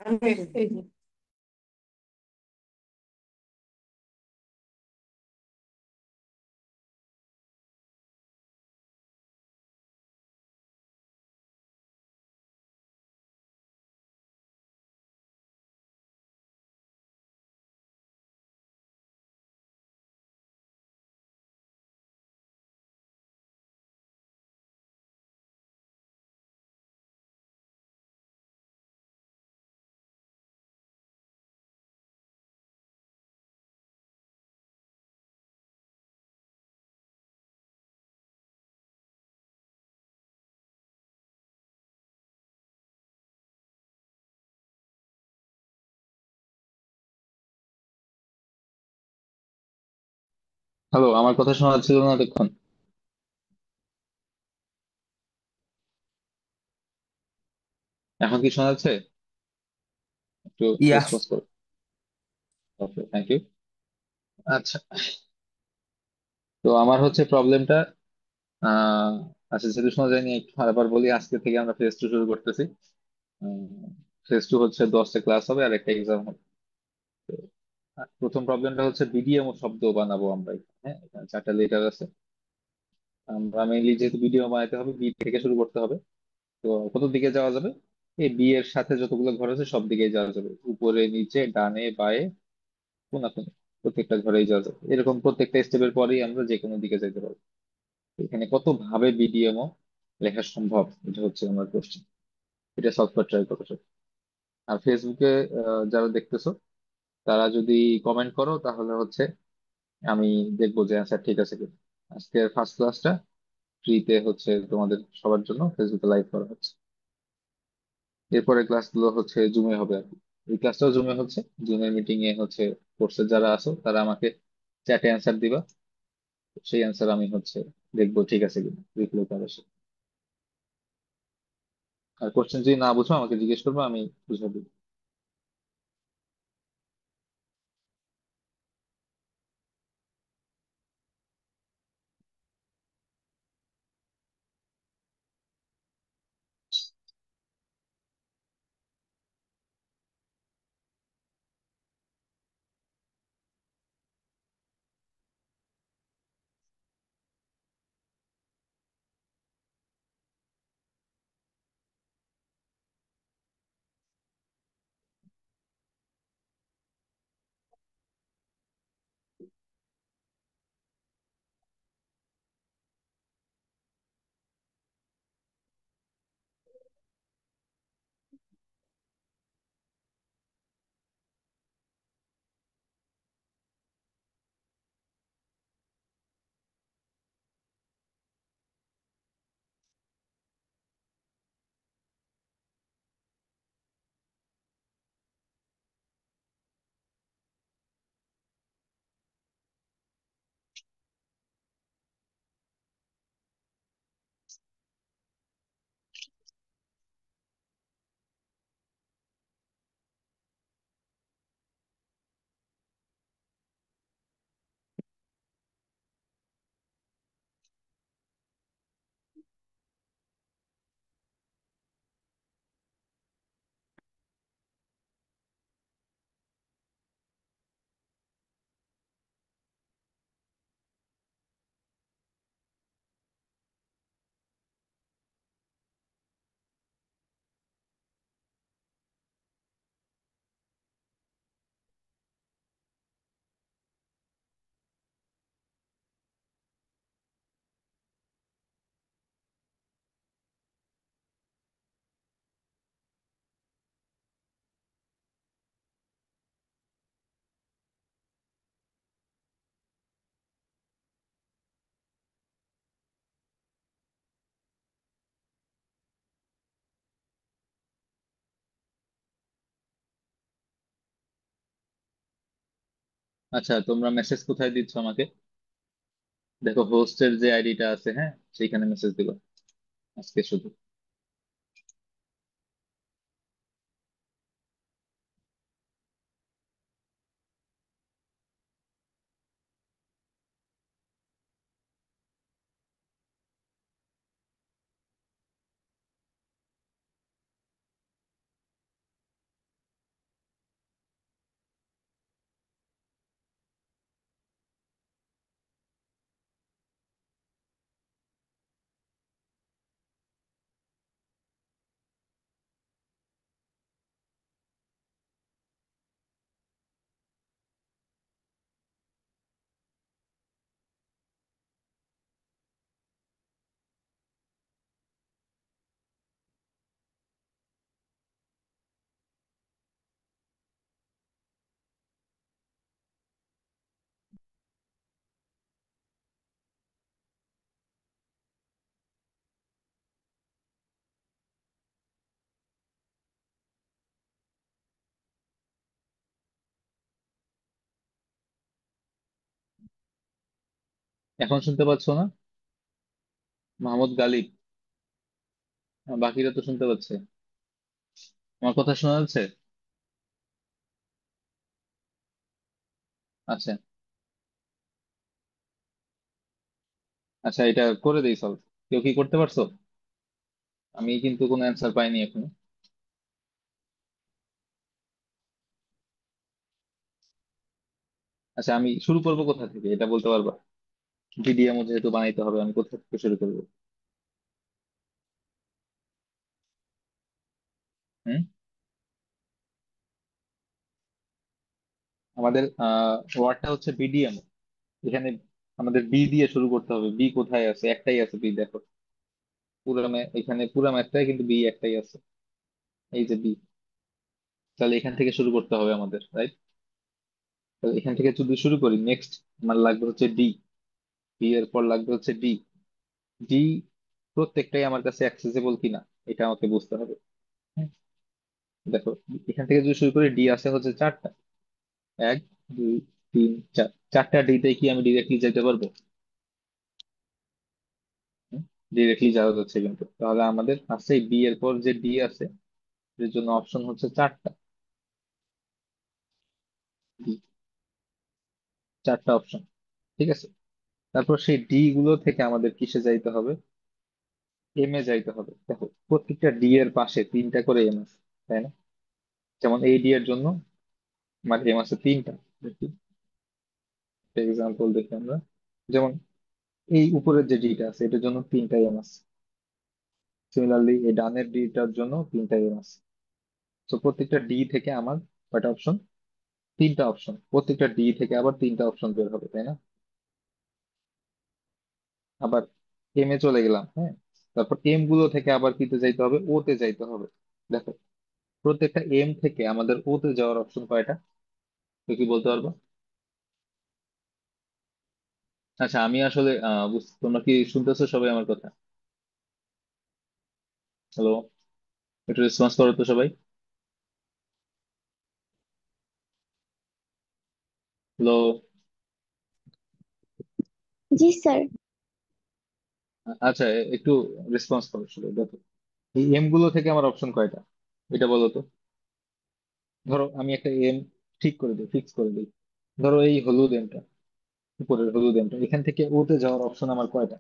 এই যে, হ্যালো, আমার কথা শোনা যাচ্ছিল না এতক্ষণ? এখন কি শোনা যাচ্ছে? একটু ইয়া রেসপন্স করো। ওকে, থ্যাংক ইউ। আচ্ছা, তো আমার হচ্ছে প্রবলেমটা, আহ আচ্ছা, যেহেতু শোনা যায়নি একটু আবার বলি। আজকে থেকে আমরা ফেজ টু শুরু করতেছি। ফেজ টু হচ্ছে 10টা ক্লাস হবে আর একটা এক্সাম হবে। তো, প্রথম প্রবলেমটা হচ্ছে বিডিএম শব্দ বানাবো আমরা এখানে। হ্যাঁ, এখানে 4টা লেটার আছে। আমরা মেইনলি যেহেতু ভিডিও বানাতে হবে, বি থেকে শুরু করতে হবে। তো কত দিকে যাওয়া যাবে? এই বি এর সাথে যতগুলো ঘর আছে সব দিকেই যাওয়া যাবে, উপরে নিচে ডানে বায়ে কোনাকুনি, প্রত্যেকটা ঘরেই যাওয়া যাবে। এরকম প্রত্যেকটা স্টেপের পরেই আমরা যে কোনো দিকে যেতে পারবো। এখানে কত ভাবে বিডিএমও লেখা সম্ভব, এটা হচ্ছে আমার কোশ্চেন। এটা সলভ করে ট্রাই করো। আর ফেসবুকে যারা দেখতেছো, তারা যদি কমেন্ট করো তাহলে হচ্ছে আমি দেখবো যে অ্যান্সার ঠিক আছে কিনা। আজকের ফার্স্ট ক্লাসটা ফ্রিতে হচ্ছে তোমাদের সবার জন্য ফেসবুকে লাইভ করা হচ্ছে। এরপরে ক্লাসগুলো হচ্ছে জুমে হবে আর কি। এই ক্লাসটাও জুমে হচ্ছে। জুমের মিটিং এ হচ্ছে কোর্সের যারা আছো তারা আমাকে চ্যাটে অ্যান্সার দিবা। সেই অ্যান্সার আমি হচ্ছে দেখবো ঠিক আছে কিনা, রিপ্লাই করে আসে। আর কোশ্চেন যদি না বুঝো আমাকে জিজ্ঞেস করবো, আমি বুঝাবো। আচ্ছা, তোমরা মেসেজ কোথায় দিচ্ছ আমাকে? দেখো, হোস্টের যে আইডিটা আছে, হ্যাঁ, সেইখানে মেসেজ দিবা আজকে শুধু। এখন শুনতে পাচ্ছ না? মাহমুদ গালিব। বাকিরা তো শুনতে পাচ্ছে। আমার কথা শোনা যাচ্ছে? আচ্ছা। আচ্ছা, এটা করে দেই সলভ। কেউ কি করতে পারছো? আমি কিন্তু কোনো অ্যান্সার পাইনি এখনো। আচ্ছা, আমি শুরু করবো কোথা থেকে এটা বলতে পারবা? ভিডিএমও যেহেতু বানাইতে হবে, আমি কোথা থেকে শুরু করবো? হুম। আমাদের ওয়ার্ডটা হচ্ছে বিডিএম। এখানে আমাদের বি দিয়ে শুরু করতে হবে। বি কোথায় আছে? একটাই আছে বি, দেখো। এখানে পুরা ম্যাথটাই কিন্তু বি একটাই আছে। এই যে বি। তাহলে এখান থেকে শুরু করতে হবে আমাদের, রাইট? তাহলে এখান থেকে যদি শুরু করি, নেক্সট আমার লাগবে হচ্ছে ডি। ডি এর পর লাগবে হচ্ছে ডি। ডি প্রত্যেকটাই আমার কাছে অ্যাক্সেসিবল কিনা এটা আমাকে বুঝতে হবে। হ্যাঁ, দেখো, এখান থেকে যদি শুরু করি, ডি আছে হচ্ছে চারটা। এক, দুই, তিন, চার। চারটা ডিতে কি আমি ডিরেক্টলি যেতে পারবো? ডিরেক্টলি যাওয়া যাচ্ছে, কিন্তু তাহলে আমাদের আছে বি এর পর যে ডি আছে, এর জন্য অপশন হচ্ছে চারটা। ডি, চারটা অপশন। ঠিক আছে। তারপর সেই ডি গুলো থেকে আমাদের কিসে যাইতে হবে? এম এ যাইতে হবে। দেখো, প্রত্যেকটা ডি এর পাশে তিনটা করে এম আছে, তাই না? যেমন এই ডি এর জন্য আমার এম আছে তিনটা। দেখি, এক্সাম্পল দেখি আমরা। যেমন এই উপরের যে ডিটা আছে, এটার জন্য তিনটা এম আছে। সিমিলারলি এই ডানের ডিটার জন্য তিনটা এম আছে। তো প্রত্যেকটা ডি থেকে আমার কয়টা অপশন? তিনটা অপশন। প্রত্যেকটা ডি থেকে আবার তিনটা অপশন বের হবে, তাই না? আবার এম এ চলে গেলাম, হ্যাঁ। তারপর এম গুলো থেকে আবার কিতে যাইতে হবে? ও তে যাইতে হবে। দেখো, প্রত্যেকটা এম থেকে আমাদের ও তে যাওয়ার অপশন কয়টা? তো কি বলতে পারবো? আচ্ছা, আমি আসলে তোমরা কি শুনতেছো সবাই আমার কথা? হ্যালো, একটু রেসপন্স করো তো সবাই। হ্যালো। জি স্যার। আচ্ছা, একটু রেসপন্স করো সবাই। দেখো, এই এম গুলো থেকে আমার অপশন কয়টা? এটা বলো তো। ধরো আমি একটা এম ঠিক করে দিই, ফিক্স করে দিই। ধরো এই হলুদ এমটা, উপরের হলুদ এমটা, এখান থেকে ওতে যাওয়ার অপশন আমার কয়টা?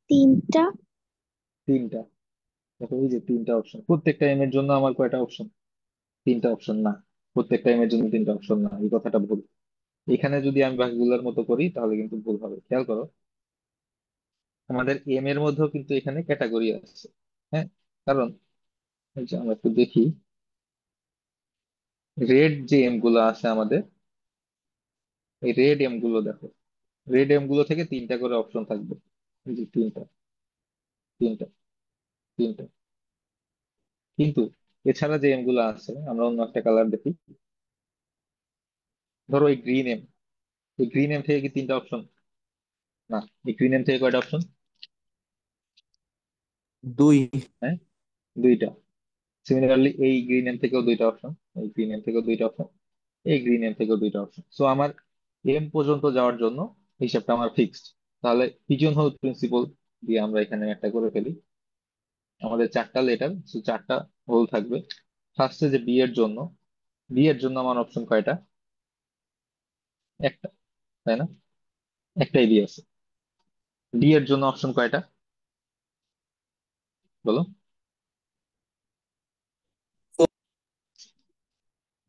তিনটা। তিনটা। দেখো, এই যে তিনটা অপশন, প্রত্যেকটা এম এর জন্য আমার কয়টা অপশন? তিনটা অপশন না। প্রত্যেকটা এম এর জন্য তিনটা অপশন না, এই কথাটা ভুল। এখানে যদি আমি বাকিগুলোর মতো করি তাহলে কিন্তু ভুল হবে, খেয়াল করো। আমাদের এম এর মধ্যেও কিন্তু এখানে ক্যাটাগরি আছে। হ্যাঁ, কারণ এই যে আমরা একটু দেখি, রেড যে এম গুলো আছে আমাদের, এই রেড এম গুলো দেখো। রেড এম গুলো থেকে তিনটা করে অপশন থাকবে। এই যে তিনটা, তিনটা, তিনটা। কিন্তু এছাড়া যে এম গুলো আছে, আমরা অন্য একটা কালার দেখি। ধরো এই গ্রিন এম। এই গ্রিন এম থেকে কি তিনটা অপশন? না। এই গ্রিন এম থেকে কয়টা অপশন? দুই। হ্যাঁ, দুইটা। সিমিলারলি এই গ্রিন এম থেকেও দুইটা অপশন। এই গ্রিন এম থেকেও দুইটা অপশন। এই গ্রিন এম থেকেও দুইটা অপশন। সো আমার এম পর্যন্ত যাওয়ার জন্য হিসাবটা আমার ফিক্সড। তাহলে পিজন হোল প্রিন্সিপল দিয়ে আমরা এখানে একটা করে ফেলি। আমাদের চারটা লেটার, চারটা হোল থাকবে। ফার্স্টে যে বি এর জন্য, বি এর জন্য আমার অপশন কয়টা? একটা, তাই না? একটাই বি আছে। ডি এর জন্য অপশন কয়টা? বলো।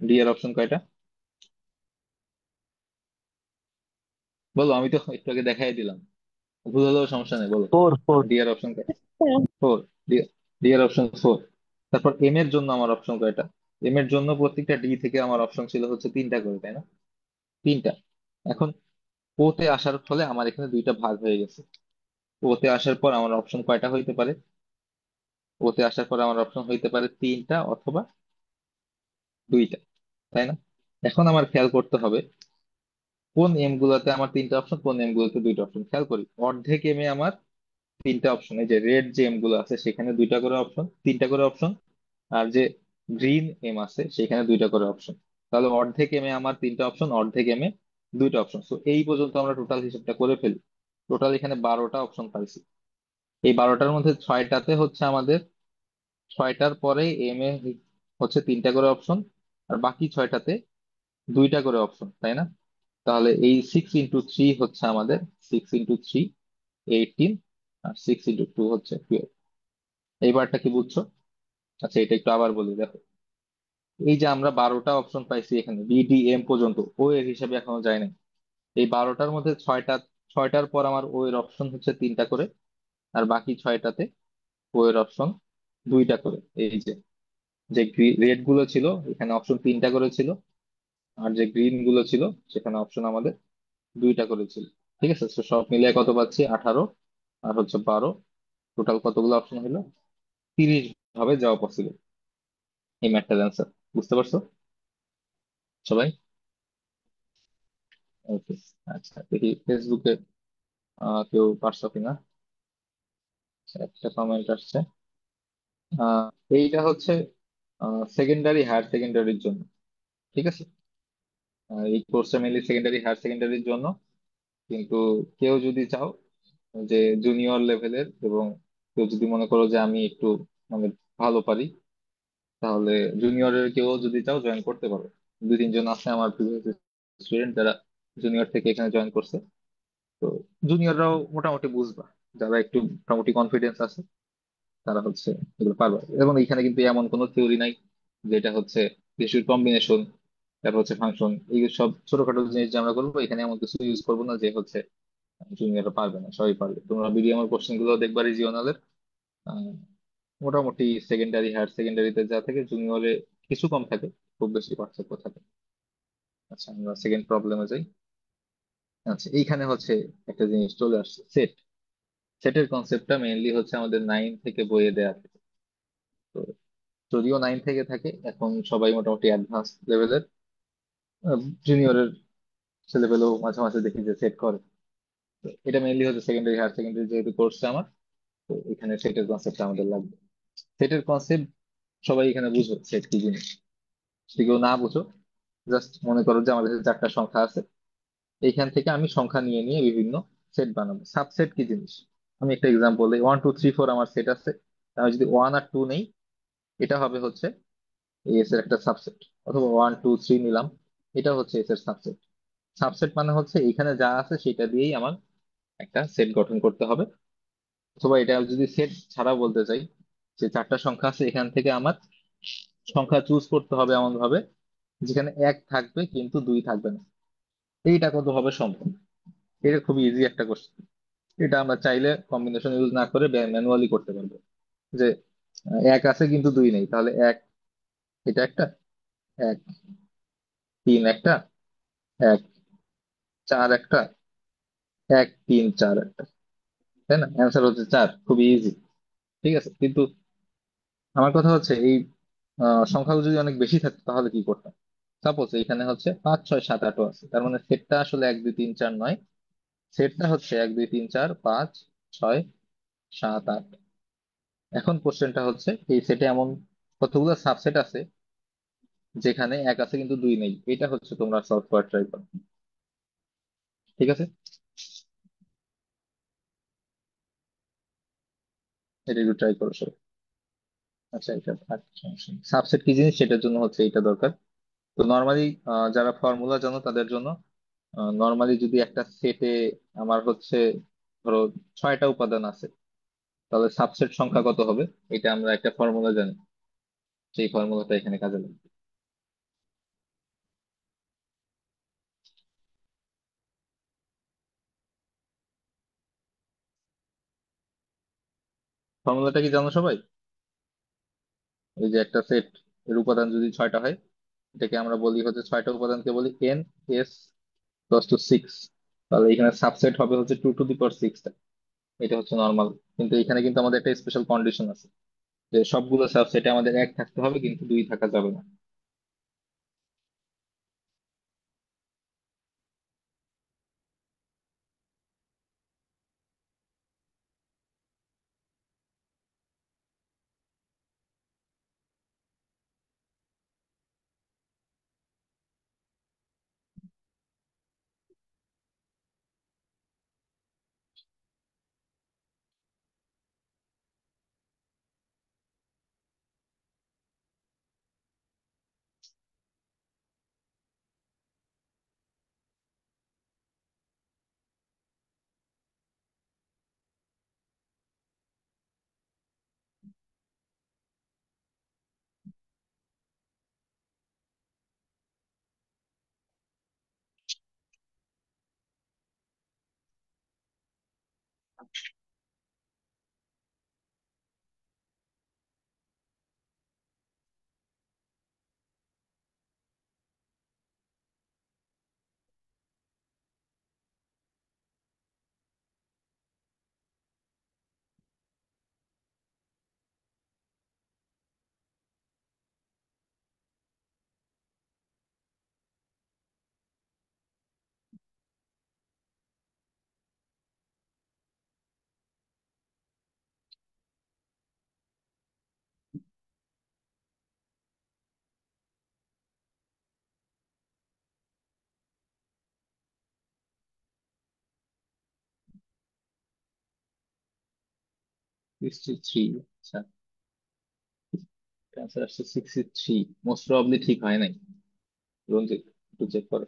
ডি এর অপশন কয়টা? বলো, আমি তো একটু আগে দেখাই দিলাম। ভুল হলেও সমস্যা নেই, বলো। Four four. ডি এর অপশন কয়টা? ফোর। ডি, ডি এর অপশন ফোর। তারপর এম এর জন্য আমার অপশন কয়টা? এম এর জন্য প্রত্যেকটা ডি থেকে আমার অপশন ছিল হচ্ছে তিনটা করে, তাই না? তিনটা। এখন ও তে আসার ফলে আমার এখানে দুইটা ভাগ হয়ে গেছে। ও তে আসার পর আমার অপশন কয়টা হইতে পারে? ও তে আসার পর আমার অপশন হইতে পারে তিনটা অথবা দুইটা, তাই না? এখন আমার খেয়াল করতে হবে কোন এম গুলোতে আমার তিনটা অপশন, কোন এম গুলোতে দুইটা অপশন। খেয়াল করি, অর্ধেক এম এ আমার তিনটা অপশন। এই যে রেড যে এম গুলো আছে সেখানে দুইটা করে অপশন, তিনটা করে অপশন। আর যে গ্রিন এম আছে সেখানে দুইটা করে অপশন। তাহলে অর্ধেক এম এ আমার তিনটা অপশন, অর্ধেক এম এ দুইটা অপশন। তো এই পর্যন্ত আমরা টোটাল হিসেবটা করে ফেলি। টোটাল এখানে 12টা অপশন পাইছি। এই 12টার মধ্যে 6টাতে হচ্ছে আমাদের, 6টার পরে এম এ হচ্ছে তিনটা করে অপশন, আর বাকি 6টাতে দুইটা করে অপশন, তাই না? তাহলে এই 6 × 3 হচ্ছে আমাদের, 6 × 3 18, আর 6 × 2 হচ্ছে 12। এইবারটা কি বুঝছো? আচ্ছা, এটা একটু আবার বলি, দেখো। এই যে আমরা 12টা অপশন পাইছি এখানে, বিডিএম পর্যন্ত, ও এর হিসাবে এখনো যায় নাই। এই 12টার মধ্যে 6টার পর আমার ও এর অপশন হচ্ছে তিনটা করে, আর বাকি 6টাতে ও এর অপশন দুইটা করে। এই যে যে রেড গুলো ছিল এখানে অপশন তিনটা করে ছিল, আর যে গ্রিন গুলো ছিল সেখানে অপশন আমাদের দুইটা করে ছিল। ঠিক আছে, তো সব মিলিয়ে কত পাচ্ছি? 18 আর হচ্ছে 12, টোটাল কতগুলো অপশন হলো? 30 ভাবে যাওয়া পসিবল এই ম্যাথটার অ্যান্সার। বুঝতে পারছো সবাই? ওকে। আচ্ছা, দেখি ফেসবুকে কেউ পারছো কিনা। আচ্ছা, একটা কমেন্ট আসছে। আহ, এইটা হচ্ছে সেকেন্ডারি হায়ার সেকেন্ডারির জন্য। ঠিক আছে, এই কোর্সটা মেনলি সেকেন্ডারি হায়ার সেকেন্ডারির জন্য। কিন্তু কেউ যদি চাও যে জুনিয়র লেভেলের, এবং কেউ যদি মনে করো যে আমি একটু মানে ভালো পারি, তাহলে জুনিয়রের কেউ যদি চাও জয়েন করতে পারো। 2-3 জন আছে আমার প্রিভিয়াস স্টুডেন্ট যারা জুনিয়র থেকে এখানে জয়েন করছে। তো জুনিয়ররাও মোটামুটি বুঝবা, যারা একটু মোটামুটি কনফিডেন্স আছে তারা হচ্ছে এগুলো পারবে। এবং এখানে কিন্তু এমন কোনো থিওরি নাই যেটা হচ্ছে কিছুর কম্বিনেশন, তারপর হচ্ছে ফাংশন, এই সব ছোটখাটো জিনিস যে আমরা করবো এখানে, এমন কিছু ইউজ করবো না যে হচ্ছে জুনিয়ররা পারবে না, সবাই পারবে। তোমরা বিডিএম কোশ্চেন গুলো দেখবা রিজিওনালের, মোটামুটি সেকেন্ডারি হায়ার সেকেন্ডারিতে যা থাকে জুনিয়রে কিছু কম থাকে, খুব বেশি পার্থক্য থাকে। আচ্ছা, আমরা সেকেন্ড প্রবলেমে যাই। আচ্ছা, এইখানে হচ্ছে একটা জিনিস চলে আসছে, সেট। সেটের কনসেপ্টটা মেইনলি হচ্ছে আমাদের 9 থেকে বইয়ে দেয়া থাকে। তো যদিও 9 থেকে থাকে, এখন সবাই মোটামুটি অ্যাডভান্স লেভেলের, জুনিয়রের ছেলেপেলেও মাঝে মাঝে দেখি যে সেট করে। তো এটা মেইনলি হচ্ছে সেকেন্ডারি হায়ার সেকেন্ডারি যেহেতু কোর্সটা আমার, তো এখানে সেটের কনসেপ্ট আমাদের লাগবে। সেটের কনসেপ্ট সবাই এখানে বুঝো, সেট কি জিনিস। যদি কেউ না বুঝো, জাস্ট মনে করো যে আমাদের কাছে 4টা সংখ্যা আছে, এইখান থেকে আমি সংখ্যা নিয়ে নিয়ে বিভিন্ন সেট বানাবো। সাবসেট কি জিনিস? আমি একটা এক্সাম্পল দিই, 1 2 3 4 আমার সেট আছে। আমি যদি 1 আর 2 নেই, এটা হবে হচ্ছে এস এর একটা সাবসেট। অথবা 1 2 3 নিলাম, এটা হচ্ছে এস এর সাবসেট। সাবসেট মানে হচ্ছে এখানে যা আছে সেটা দিয়েই আমার একটা সেট গঠন করতে হবে। অথবা এটা যদি সেট ছাড়া বলতে চাই, যে 4টা সংখ্যা আছে এখান থেকে আমার সংখ্যা চুজ করতে হবে এমন ভাবে যেখানে 1 থাকবে কিন্তু 2 থাকবে না। এইটা কত হবে সম্ভব? এটা খুবই ইজি একটা কোশ্চেন। এটা আমরা চাইলে কম্বিনেশন ইউজ না করে ম্যানুয়ালি করতে পারবো। যে 1 আছে কিন্তু 2 নেই, তাহলে 1, এটা একটা, 1 3 একটা, 1 4 একটা, 1 3 4 একটা, তাই না? অ্যান্সার হচ্ছে 4, খুবই ইজি। ঠিক আছে, কিন্তু আমার কথা হচ্ছে এই সংখ্যাগুলো যদি অনেক বেশি থাকতো তাহলে কি করতাম? সাপোজ এখানে হচ্ছে 5 6 7 8 আছে, তার মানে সেটটা আসলে 1 2 3 4 নয়। সেটটা হচ্ছে 1 2 3 4 5 6 7 8। এখন কোশ্চেনটা হচ্ছে এই সেটে এমন কতগুলো সাবসেট আছে যেখানে 1 আছে কিন্তু 2 নেই। এটা হচ্ছে তোমরা সলভ করার ট্রাই করো। ঠিক আছে, এটা একটু ট্রাই করো সবাই। আচ্ছা, এটা সাবসেট কি জিনিস সেটার জন্য হচ্ছে এটা দরকার। তো নর্মালি যারা ফর্মুলা জানো তাদের জন্য, নর্মালি যদি একটা সেটে আমার হচ্ছে ধরো 6টা উপাদান আছে, তাহলে সাবসেট সংখ্যা কত হবে? এটা আমরা একটা ফর্মুলা জানি, সেই ফর্মুলাটা এখানে কাজে লাগবে। ফর্মুলাটা কি জানো সবাই? এই যে একটা সেট এর উপাদান যদি 6টা হয়, এটাকে আমরা বলি হচ্ছে, 6টা উপাদানকে বলি n s + 6। তাহলে এখানে সাবসেট হবে হচ্ছে 2 to the power 6। এটা হচ্ছে নর্মাল। কিন্তু এখানে কিন্তু আমাদের একটা স্পেশাল কন্ডিশন আছে, যে সবগুলো সাবসেটে আমাদের 1 থাকতে হবে কিন্তু 2 থাকা যাবে না। 63। আচ্ছা, অ্যান্সার আসছে 63। মোস্ট প্রবাবলি ঠিক হয় নাই। রঞ্জিত, একটু চেক করো।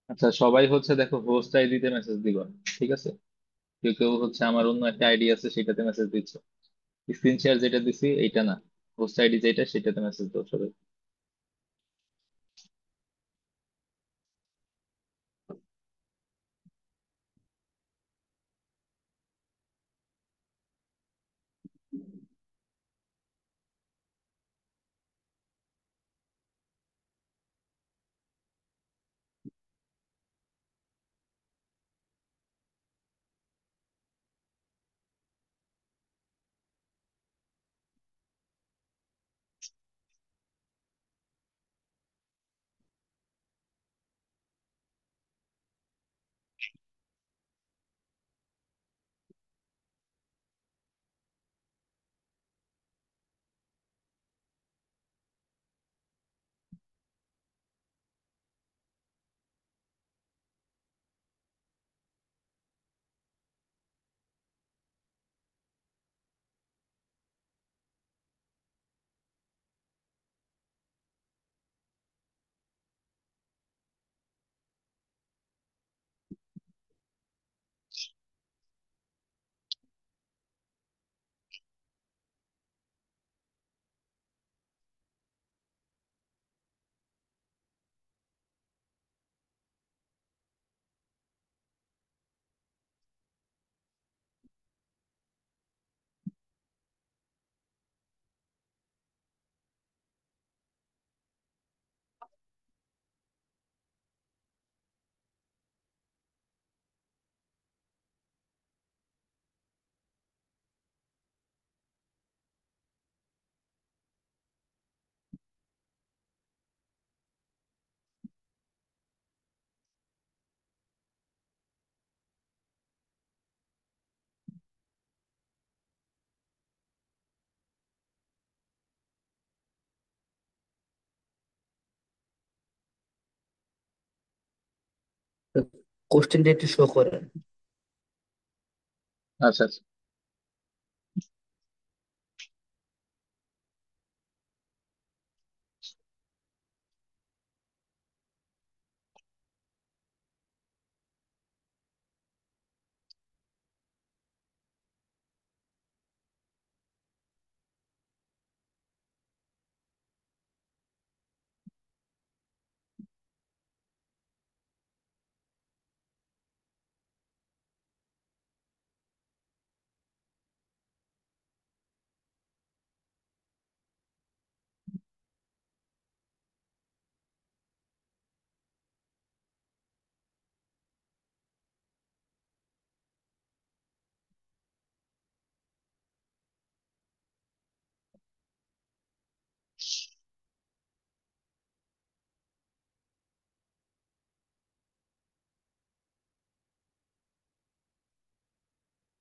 আচ্ছা, সবাই হচ্ছে দেখো হোস্ট আইডিতে মেসেজ দিব, ঠিক আছে? কেউ কেউ হচ্ছে আমার অন্য একটা আইডি আছে সেটাতে মেসেজ দিচ্ছে। স্ক্রিন শেয়ার যেটা দিছি এইটা না, হোস্ট আইডি যেটা সেটাতে মেসেজ দাও সবাই। কোশ্চেনটা একটু শো করেন। আচ্ছা আচ্ছা।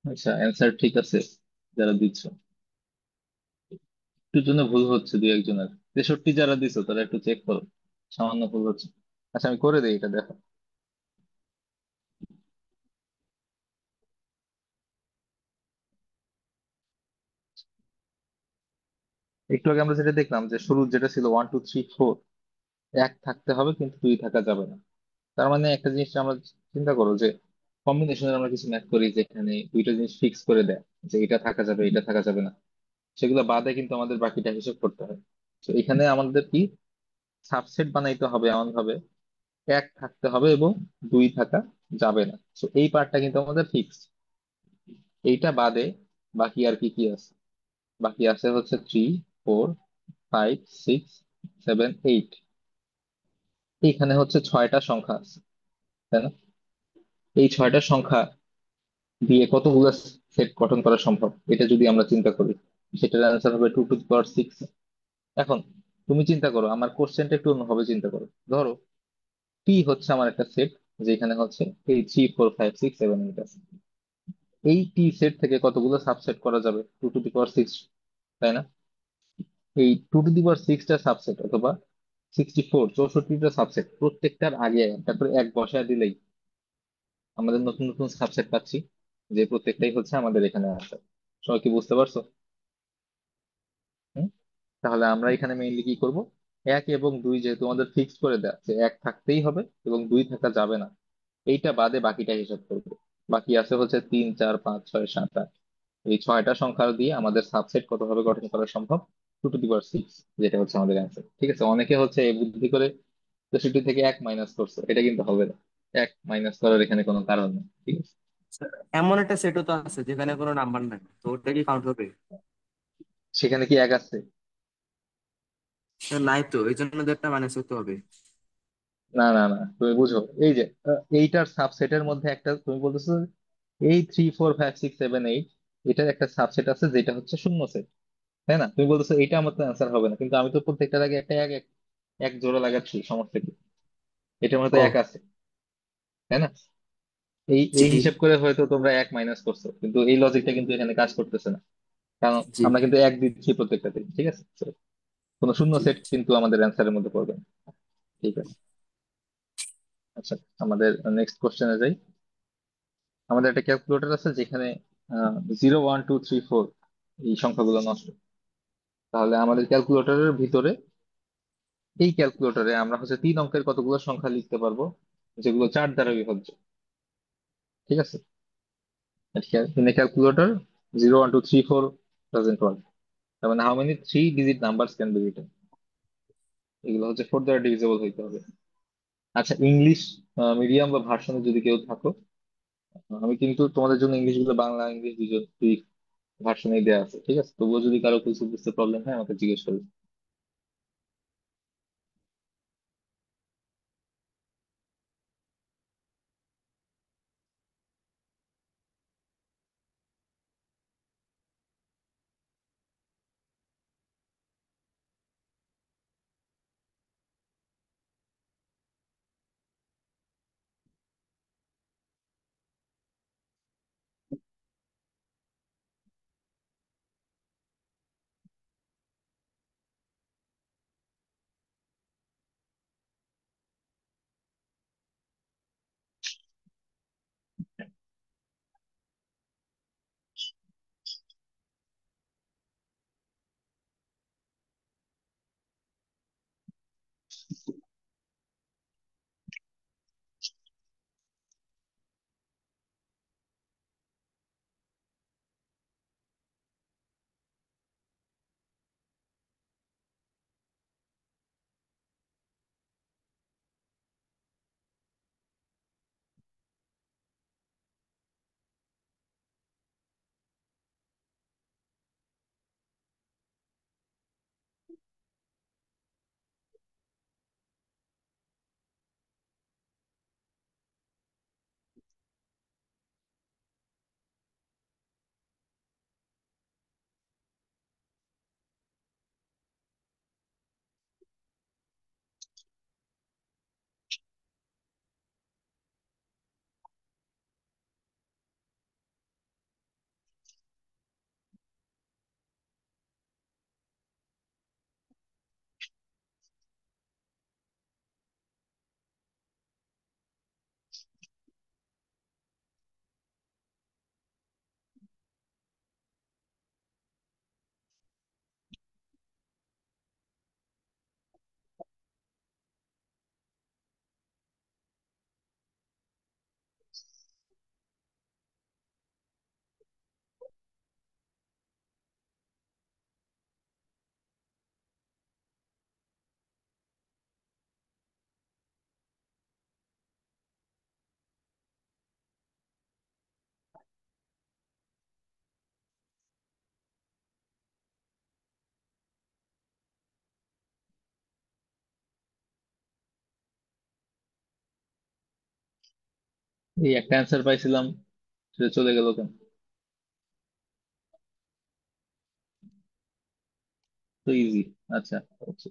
আচ্ছা, অ্যান্সার ঠিক আছে যারা দিচ্ছ। একটু জন্য ভুল হচ্ছে দুই একজনের। 63 যারা দিছো তারা একটু চেক করো, সামান্য ভুল হচ্ছে। আচ্ছা, আমি করে দিই, এটা দেখো। একটু আগে আমরা যেটা দেখলাম যে শুরু যেটা ছিল 1 2 3 4, এক থাকতে হবে কিন্তু দুই থাকা যাবে না। তার মানে একটা জিনিস আমরা চিন্তা করো যে কম্বিনেশনের আমরা কিছু ম্যাথ করি যেখানে দুইটা জিনিস ফিক্স করে দেয় যে এটা থাকা যাবে এটা থাকা যাবে না, সেগুলো বাদে কিন্তু আমাদের বাকিটা হিসাব করতে হয়। তো এখানে আমাদের কি সাবসেট বানাইতে হবে এমন ভাবে এক থাকতে হবে এবং দুই থাকা যাবে না। তো এই পার্টটা কিন্তু আমাদের ফিক্স। এইটা বাদে বাকি আর কি কি আছে? বাকি আছে হচ্ছে 3 4 5 6 7 8। এইখানে হচ্ছে 6টা সংখ্যা আছে। তাই না? এই 6টা সংখ্যা দিয়ে কতগুলো সেট গঠন করা সম্ভব এটা যদি আমরা চিন্তা করি, সেটার অ্যান্সার হবে 2 টু দি পাওয়ার 6। এখন তুমি চিন্তা করো, আমার কোশ্চেনটা একটু অন্যভাবে চিন্তা করো। ধরো টি হচ্ছে আমার একটা সেট, যেখানে হচ্ছে এই 3 4 5 6 7 8 আছে। এই টি সেট থেকে কতগুলো সাবসেট করা যাবে? 2 টু দি পাওয়ার 6, তাই না? এই 2 টু দি পাওয়ার 6টা সাবসেট অথবা 64 64টা সাবসেট, প্রত্যেকটার আগে একটা করে এক বসায় দিলেই আমাদের নতুন নতুন সাবসেট পাচ্ছি, যে প্রত্যেকটাই হচ্ছে আমাদের এখানে আছে। সবাই কি বুঝতে পারছো? হুম? তাহলে আমরা এখানে মেইনলি কি করব, 1 এবং 2 যেহেতু আমাদের ফিক্সড করে দেওয়া যে এক থাকতেই হবে এবং 2 থাকা যাবে না, এইটা বাদে বাকিটা হিসাব করবো। বাকি আছে হচ্ছে 3 4 5 6 7 8। এই 6টা সংখ্যা দিয়ে আমাদের সাবসেট কতভাবে গঠন করা সম্ভব? 2 টু দি পাওয়ার 6, যেটা হচ্ছে আমাদের অ্যান্সার। ঠিক আছে, অনেকে হচ্ছে এই বুদ্ধি করে 63 থেকে 1 মাইনাস করছে, এটা কিন্তু হবে না। 1 মাইনাস করার এখানে কোনো কারণ নেই, ঠিক আছে? এমন একটা সেটও তো আছে যেখানে কোনো নাম্বার নাই, তো ওটা কি কাউন্ট হবে? সেখানে কি এক আছে? নাই তো, এই জন্য তো একটা মাইনাস করতে হবে। না না না, তুমি বুঝো, এই যে এইটার সাবসেটের মধ্যে একটা তুমি বলতেছো, এই 3 4 5 6 7 8 এটার একটা সাবসেট আছে যেটা হচ্ছে শূন্য সেট, তাই না? তুমি বলতেছো এইটা আমার তো অ্যান্সার হবে না, কিন্তু আমি তো প্রত্যেকটার আগে একটা এক এক এক জোড়া লাগাচ্ছি, সমস্যা কি? এটার মধ্যে ও, এক আছে, তাই না? এই জি এই হিসাব করে হয়তো তোমরা 1 মাইনাস করছো, কিন্তু এই লজিকটা কিন্তু এখানে কাজ করতেছে না, কারণ জি আমরা কিন্তু এক দিচ্ছি প্রত্যেকটাতে। ঠিক আছে, So, কোনো শূন্য জি। সেট কিন্তু আমাদের অ্যান্সারের মধ্যে পড়বে না। ঠিক আছে। আচ্ছা, আমাদের নেক্সট কোশ্চেনে যাই। আমাদের একটা ক্যালকুলেটর আছে যেখানে 0 1 2 3 4 এই সংখ্যাগুলো নষ্ট। তাহলে আমাদের ক্যালকুলেটরের ভিতরে, এই ক্যালকুলেটরে আমরা হচ্ছে 3 অঙ্কের কতগুলো সংখ্যা লিখতে পারবো যেগুলো 4 দ্বারা বিভাজ্য? ঠিক আছে, in a calculator 0 1 2 3 4 doesn't work, তার মানে how many 3 digit numbers can be written? এগুলো হচ্ছে 4 দ্বারা ডিভিজিবল হইতে হবে। আচ্ছা, ইংলিশ মিডিয়াম বা ভার্সনে যদি কেউ থাকো, আমি কিন্তু তোমাদের জন্য ইংলিশ গুলো, বাংলা ইংলিশ দুই ভার্সনেই দেওয়া আছে। ঠিক আছে, তবুও যদি কারো কিছু বুঝতে প্রবলেম হয় আমাকে জিজ্ঞেস করবে। এই একটা অ্যান্সার পাইছিলাম, সেটা চলে গেল কেন? তো ইজি। আচ্ছা, আচ্ছা।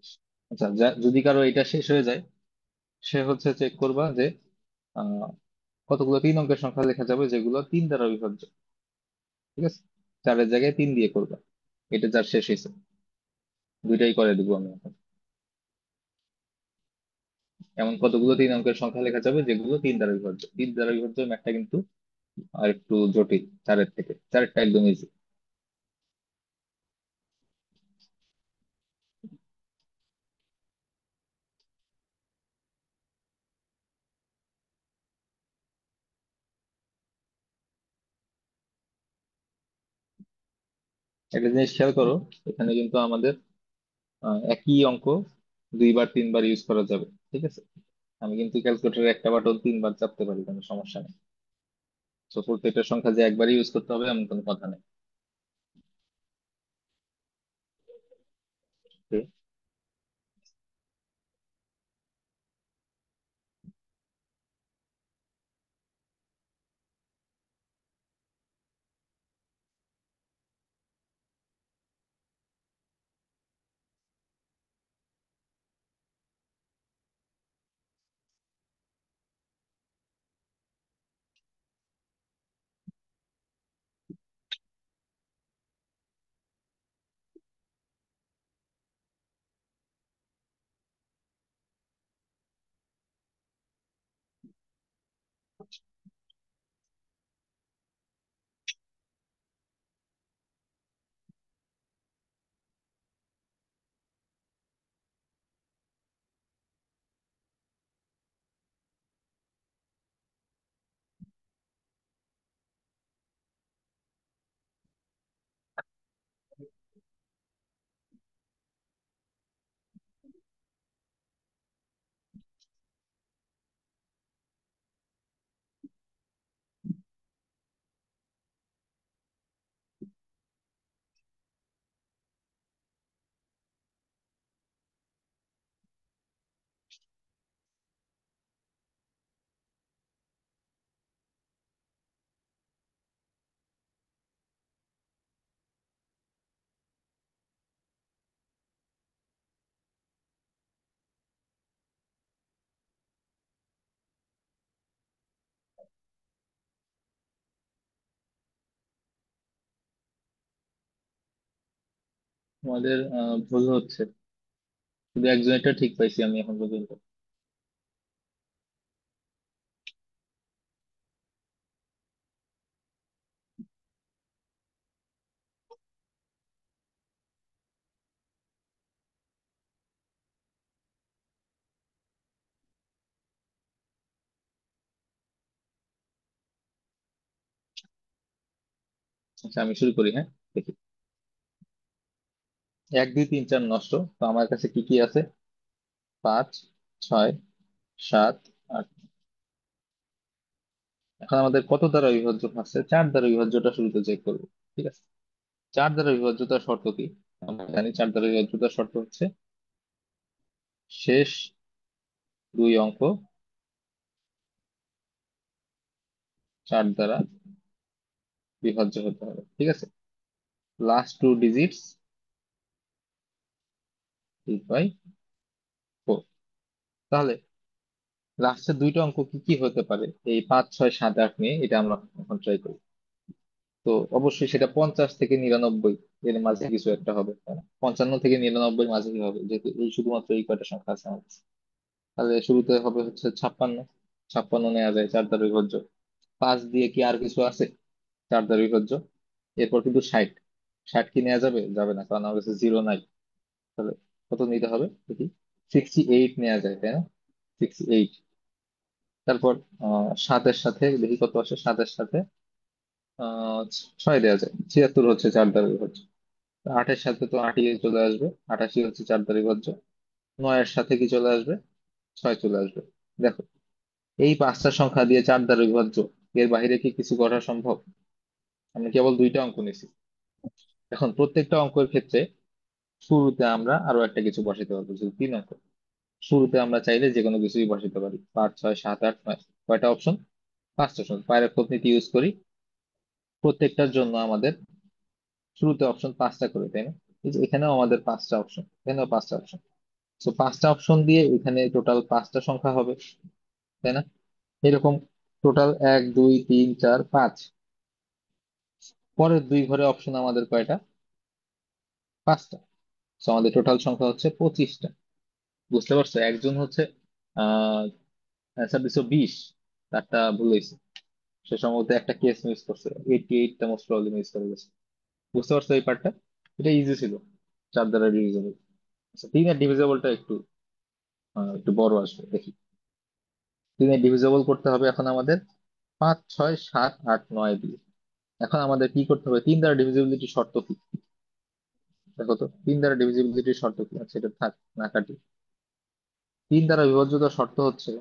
আচ্ছা, যদি কারো এটা শেষ হয়ে যায়, সে হচ্ছে চেক করবা যে আহ, কতগুলো 3 অঙ্কের সংখ্যা লেখা যাবে যেগুলো 3 দ্বারা বিভাজ্য। ঠিক আছে, 4-এর জায়গায় 3 দিয়ে করবা। এটা যার শেষ হয়েছে, দুইটাই করে দিব আমি এখন। এমন কতগুলো 3 অঙ্কের সংখ্যা লেখা যাবে যেগুলো 3 দ্বারা বিভাজ্য। 3 দ্বারা বিভাজ্য ম্যাথটা কিন্তু আর একটু জটিল 4-এর থেকে। 4-এরটা একদম ইজি। একটা জিনিস খেয়াল করো, এখানে কিন্তু আমাদের একই অঙ্ক 2 বার 3 বার ইউজ করা যাবে। ঠিক আছে, আমি কিন্তু ক্যালকুলেটরে একটা বাটন 3 বার চাপতে পারি, কোনো সমস্যা নেই। তো প্রত্যেকটা সংখ্যা যে একবারই ইউজ করতে হবে এমন কোনো কথা নেই। Okay? আমাদের ভুল হচ্ছে, শুধু একজনেরটা ঠিক পাইছি আমি এখন পর্যন্ত। আচ্ছা, আমি শুরু করি, হ্যাঁ। দেখি, 1 2 3 4 নষ্ট। তো আমার কাছে কি কি আছে? 5 6 7 8। এখন আমাদের কত দ্বারা বিভাজ্য আছে? 4 দ্বারা বিভাজ্যটা শুরুতে চেক করবো। ঠিক আছে, 4 দ্বারা বিভাজ্যতার শর্ত কি? আমরা জানি 4 দ্বারা বিভাজ্যতার শর্ত হচ্ছে শেষ 2 অঙ্ক 4 দ্বারা বিভাজ্য হতে হবে। ঠিক আছে, লাস্ট 2 ডিজিটস 8/4। তাহলে লাস্টের 2টা অঙ্ক কি কি হতে পারে এই 5 6 7 8 নিয়ে? এটা আমরা এখন ট্রাই করি। তো অবশ্যই সেটা 50 থেকে 99 এর মাঝে কিছু একটা হবে, তাই না? 55 থেকে 99 মাঝে কি হবে, যেহেতু এই শুধুমাত্র এই কয়টা সংখ্যা আছে আমার কাছে। তাহলে শুরুতে হবে হচ্ছে 56। 56 নেওয়া যায় 4 দ্বারা বিভাজ্য। 5 দিয়ে কি আর কিছু আছে 4 দ্বারা বিভাজ্য? এরপর কিন্তু 60। 60 কি নেওয়া যাবে? যাবে না, কারণ আমার কাছে জিরো নাই। তাহলে কত নিতে হবে দেখি? 68 নেওয়া যায়, তাই না? 68। তারপর 7-এর সাথে দেখি কত আসে। 7-এর সাথে 6 দেওয়া যায়, 76 হচ্ছে 4 দ্বারা বিভাজ্য। 8-এর সাথে তো 8ই চলে আসবে, 88 হচ্ছে 4 দ্বারা বিভাজ্য। 9-এর সাথে কি চলে আসবে? 6 চলে আসবে। দেখো, এই 5টা সংখ্যা দিয়ে 4 দ্বারা বিভাজ্য, এর বাইরে কি কিছু করা সম্ভব? আমি কেবল 2টা অঙ্ক নিছি। এখন প্রত্যেকটা অঙ্কের ক্ষেত্রে শুরুতে আমরা আরো একটা কিছু বসাতে পারবো, যদি 3 অঙ্ক। শুরুতে আমরা চাইলে যে কোনো কিছুই বসাতে পারি, 5 6 7 8 9। কয়টা অপশন? পাঁচটা অপশন পাইরেট পদ্ধতি ইউজ করি, প্রত্যেকটার জন্য আমাদের শুরুতে অপশন পাঁচটা করে, তাই না? এই যে এখানেও আমাদের পাঁচটা অপশন, এখানেও পাঁচটা অপশন। তো পাঁচটা অপশন দিয়ে এখানে টোটাল পাঁচটা সংখ্যা হবে, তাই না? এরকম টোটাল 1 2 3 4 5, পরের দুই ঘরে অপশন আমাদের কয়টা? পাঁচটা। তো আমাদের টোটাল সংখ্যা হচ্ছে 25টা। বুঝতে পারছো? একজন হচ্ছে আহ অ্যান্সার দিছো 20, তারটা ভুল হয়েছে, সে সম্ভবত একটা কেস মিস করছে, 88টা মোস্ট প্রবলি মিস করে গেছে। বুঝতে পারছো এই পার্টটা? এটা ইজি ছিল, 4 দ্বারা ডিভিজিবল। আচ্ছা, 3 এর ডিভিজিবলটা একটু বড় আসবে, দেখি। 3 এর ডিভিজিবল করতে হবে এখন আমাদের 5 6 7 8 9 দিয়ে। এখন আমাদের কি করতে হবে? 3 দ্বারা ডিভিজিবিলিটি শর্ত কি? দেখো তো, 3 দ্বারা ডিভিজিবিলিটি শর্ত কি? আচ্ছা, এটা থাক, না কাটি। 3 দ্বারা বিভাজ্যতার শর্ত হচ্ছে,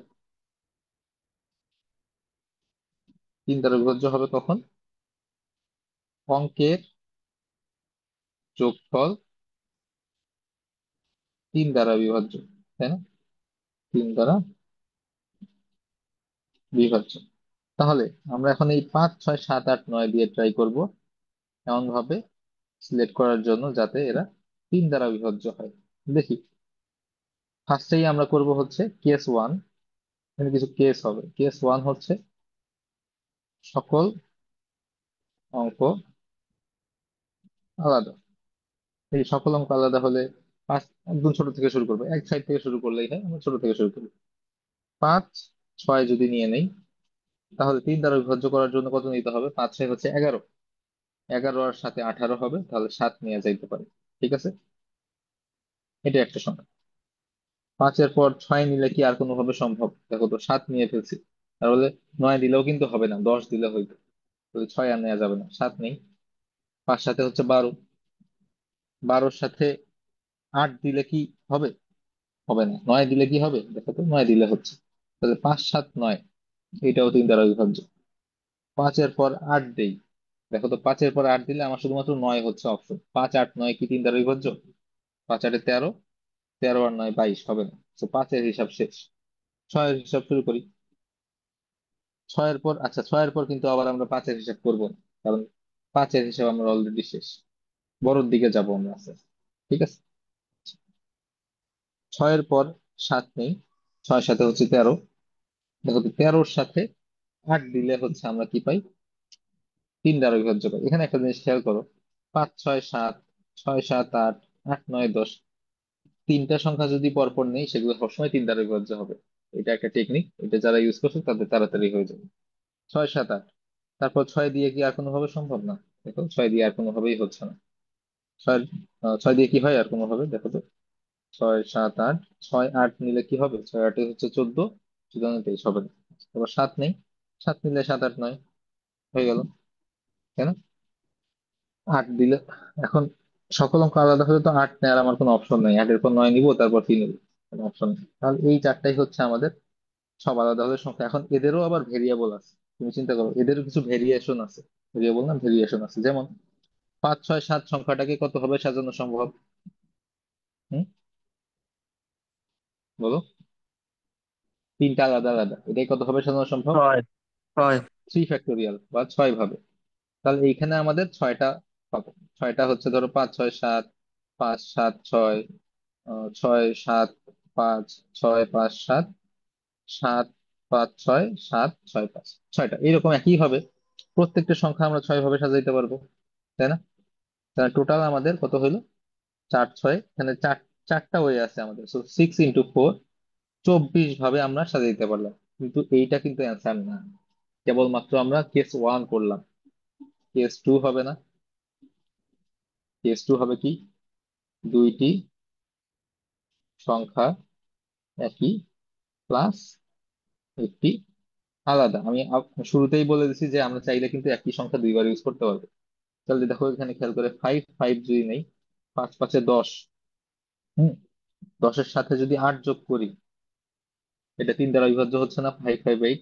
3 দ্বারা বিভাজ্য হবে কখন? অঙ্কের যোগফল 3 দ্বারা বিভাজ্য, তাই না? 3 দ্বারা বিভাজ্য। তাহলে আমরা এখন এই 5 6 7 8 9 দিয়ে ট্রাই করব এমন ভাবে সিলেক্ট করার জন্য যাতে এরা 3 দ্বারা বিভাজ্য হয়। দেখি, ফার্স্টেই আমরা করব হচ্ছে কেস ওয়ান। এখানে কিছু কেস হবে। কেস ওয়ান হচ্ছে সকল অঙ্ক আলাদা। এই সকল অঙ্ক আলাদা হলে পাঁচ, একদম ছোট থেকে শুরু করবো, এক সাইড থেকে শুরু করলেই হয়, আমরা ছোট থেকে শুরু করি। 5 6 যদি নিয়ে নেই, তাহলে 3 দ্বারা বিভাজ্য করার জন্য কত নিতে হবে? 5 6 হচ্ছে 11, 11 আর সাথে 18 হবে, তাহলে 7 নিয়ে যাইতে পারে। ঠিক আছে, এটা একটা সংখ্যা। 5-এর পর 6 নিলে কি আর কোনোভাবে সম্ভব? দেখো তো, 7 নিয়ে ফেলছি, তাহলে 9 দিলেও কিন্তু হবে না, 10 দিলে হইতো। তাহলে 6 আর নেওয়া যাবে না, 7 নেই। 5 সাথে হচ্ছে 12, 12-র সাথে 8 দিলে কি হবে? হবে না। 9 দিলে কি হবে? দেখো তো, 9 দিলে হচ্ছে। তাহলে 5 7 9, এইটাও 3 দ্বারা বিভাজ্য। 5-এর পর 8 দেই, দেখো তো, 5-এর পর 8 দিলে আমার শুধুমাত্র 9 হচ্ছে অপশন। 5 8 9 কি 3 দ্বারা বিভাজ্য? 5 8 13, 13 আর 9 22, হবে না। তো 5-এর হিসাব শেষ। 6-এর হিসাব শুরু করি। 6-এর পর, আচ্ছা, 6-এর পর কিন্তু আবার আমরা 5-এর হিসাব করবো না, কারণ 5-এর হিসাব আমরা অলরেডি শেষ, বড়র দিকে যাবো আমরা আস্তে আস্তে। ঠিক আছে, 6-এর পর 7 নেই, 6 সাথে হচ্ছে 13। দেখো তো, 13-র সাথে 8 দিলে হচ্ছে আমরা কি পাই? 3 দ্বারা বিভাজ্য পাই। এখানে একটা জিনিস খেয়াল করো, 5 6 7, 6 7 8, 8 9 10, তিনটা সংখ্যা যদি পরপর নেই, সেগুলো সবসময় 3 দ্বারা বিভাজ্য হবে। এটা একটা টেকনিক, এটা যারা ইউজ করছে তাদের তাড়াতাড়ি হয়ে যাবে। 6 7 8, তারপর 6 দিয়ে কি আর কোনোভাবে সম্ভব? না। দেখো, 6 দিয়ে আর কোনোভাবেই হচ্ছে না। 6 6 দিয়ে কি হয় আর কোনোভাবে? দেখো তো, 6 7 8, 6 8 নিলে কি হবে? 6 8 হচ্ছে 14, 14 23 হবে না। তারপর 7 নেই, 7 নিলে 7 8 9 হয়ে গেল, তাই না? 8 দিলে, এখন সকল অঙ্ক আলাদা হলে তো 8 নেওয়ার আমার কোনো অপশন নেই। 8-এর পর 9 নিবো, তারপর 3 নিবো, কোনো অপশন নেই। তাহলে এই চারটাই হচ্ছে আমাদের সব আলাদা হলে সংখ্যা। এখন এদেরও আবার ভেরিয়েবল আছে, তুমি চিন্তা করো, এদেরও কিছু ভেরিয়েশন আছে। ভেরিয়েবল না, ভেরিয়েশন আছে। যেমন 5 6 7 সংখ্যাটাকে কত ভাবে সাজানো সম্ভব? হুম, বলো। তিনটা আলাদা আলাদা, এটাই কত ভাবে সাজানো সম্ভব? ছয়। ছয়। 3 ফ্যাক্টোরিয়াল বা 6 ভাবে। তাহলে এইখানে আমাদের 6টা পাবো। 6টা হচ্ছে, ধরো, 5 6 7, 5 7 6, 6 7 5, 6 5 7, 7 5 6 7 6 5, 6টা এরকম একই ভাবে প্রত্যেকটা সংখ্যা আমরা 6 ভাবে সাজাইতে পারবো, তাই না? তাহলে টোটাল আমাদের কত হলো? 4 6, এখানে চারটা ওয়ে আছে আমাদের। 6 × 4, 24 ভাবে আমরা সাজাইতে পারলাম। কিন্তু এইটা কিন্তু অ্যান্সার না, কেবলমাত্র আমরা কেস ওয়ান করলাম। কেস টু হবে না। কেস টু হবে কি? দুইটি সংখ্যা একই প্লাস একটি আলাদা। আমি শুরুতেই বলে দিচ্ছি যে আমরা চাইলে কিন্তু একই সংখ্যা দুইবার ইউজ করতে পারবো। তাহলে দেখো, এখানে খেয়াল করে, 5 5 যদি নেই, 5 5 10। হুম, 10-এর সাথে যদি 8 যোগ করি, এটা 3 দ্বারা বিভাজ্য হচ্ছে না? 5 5 8,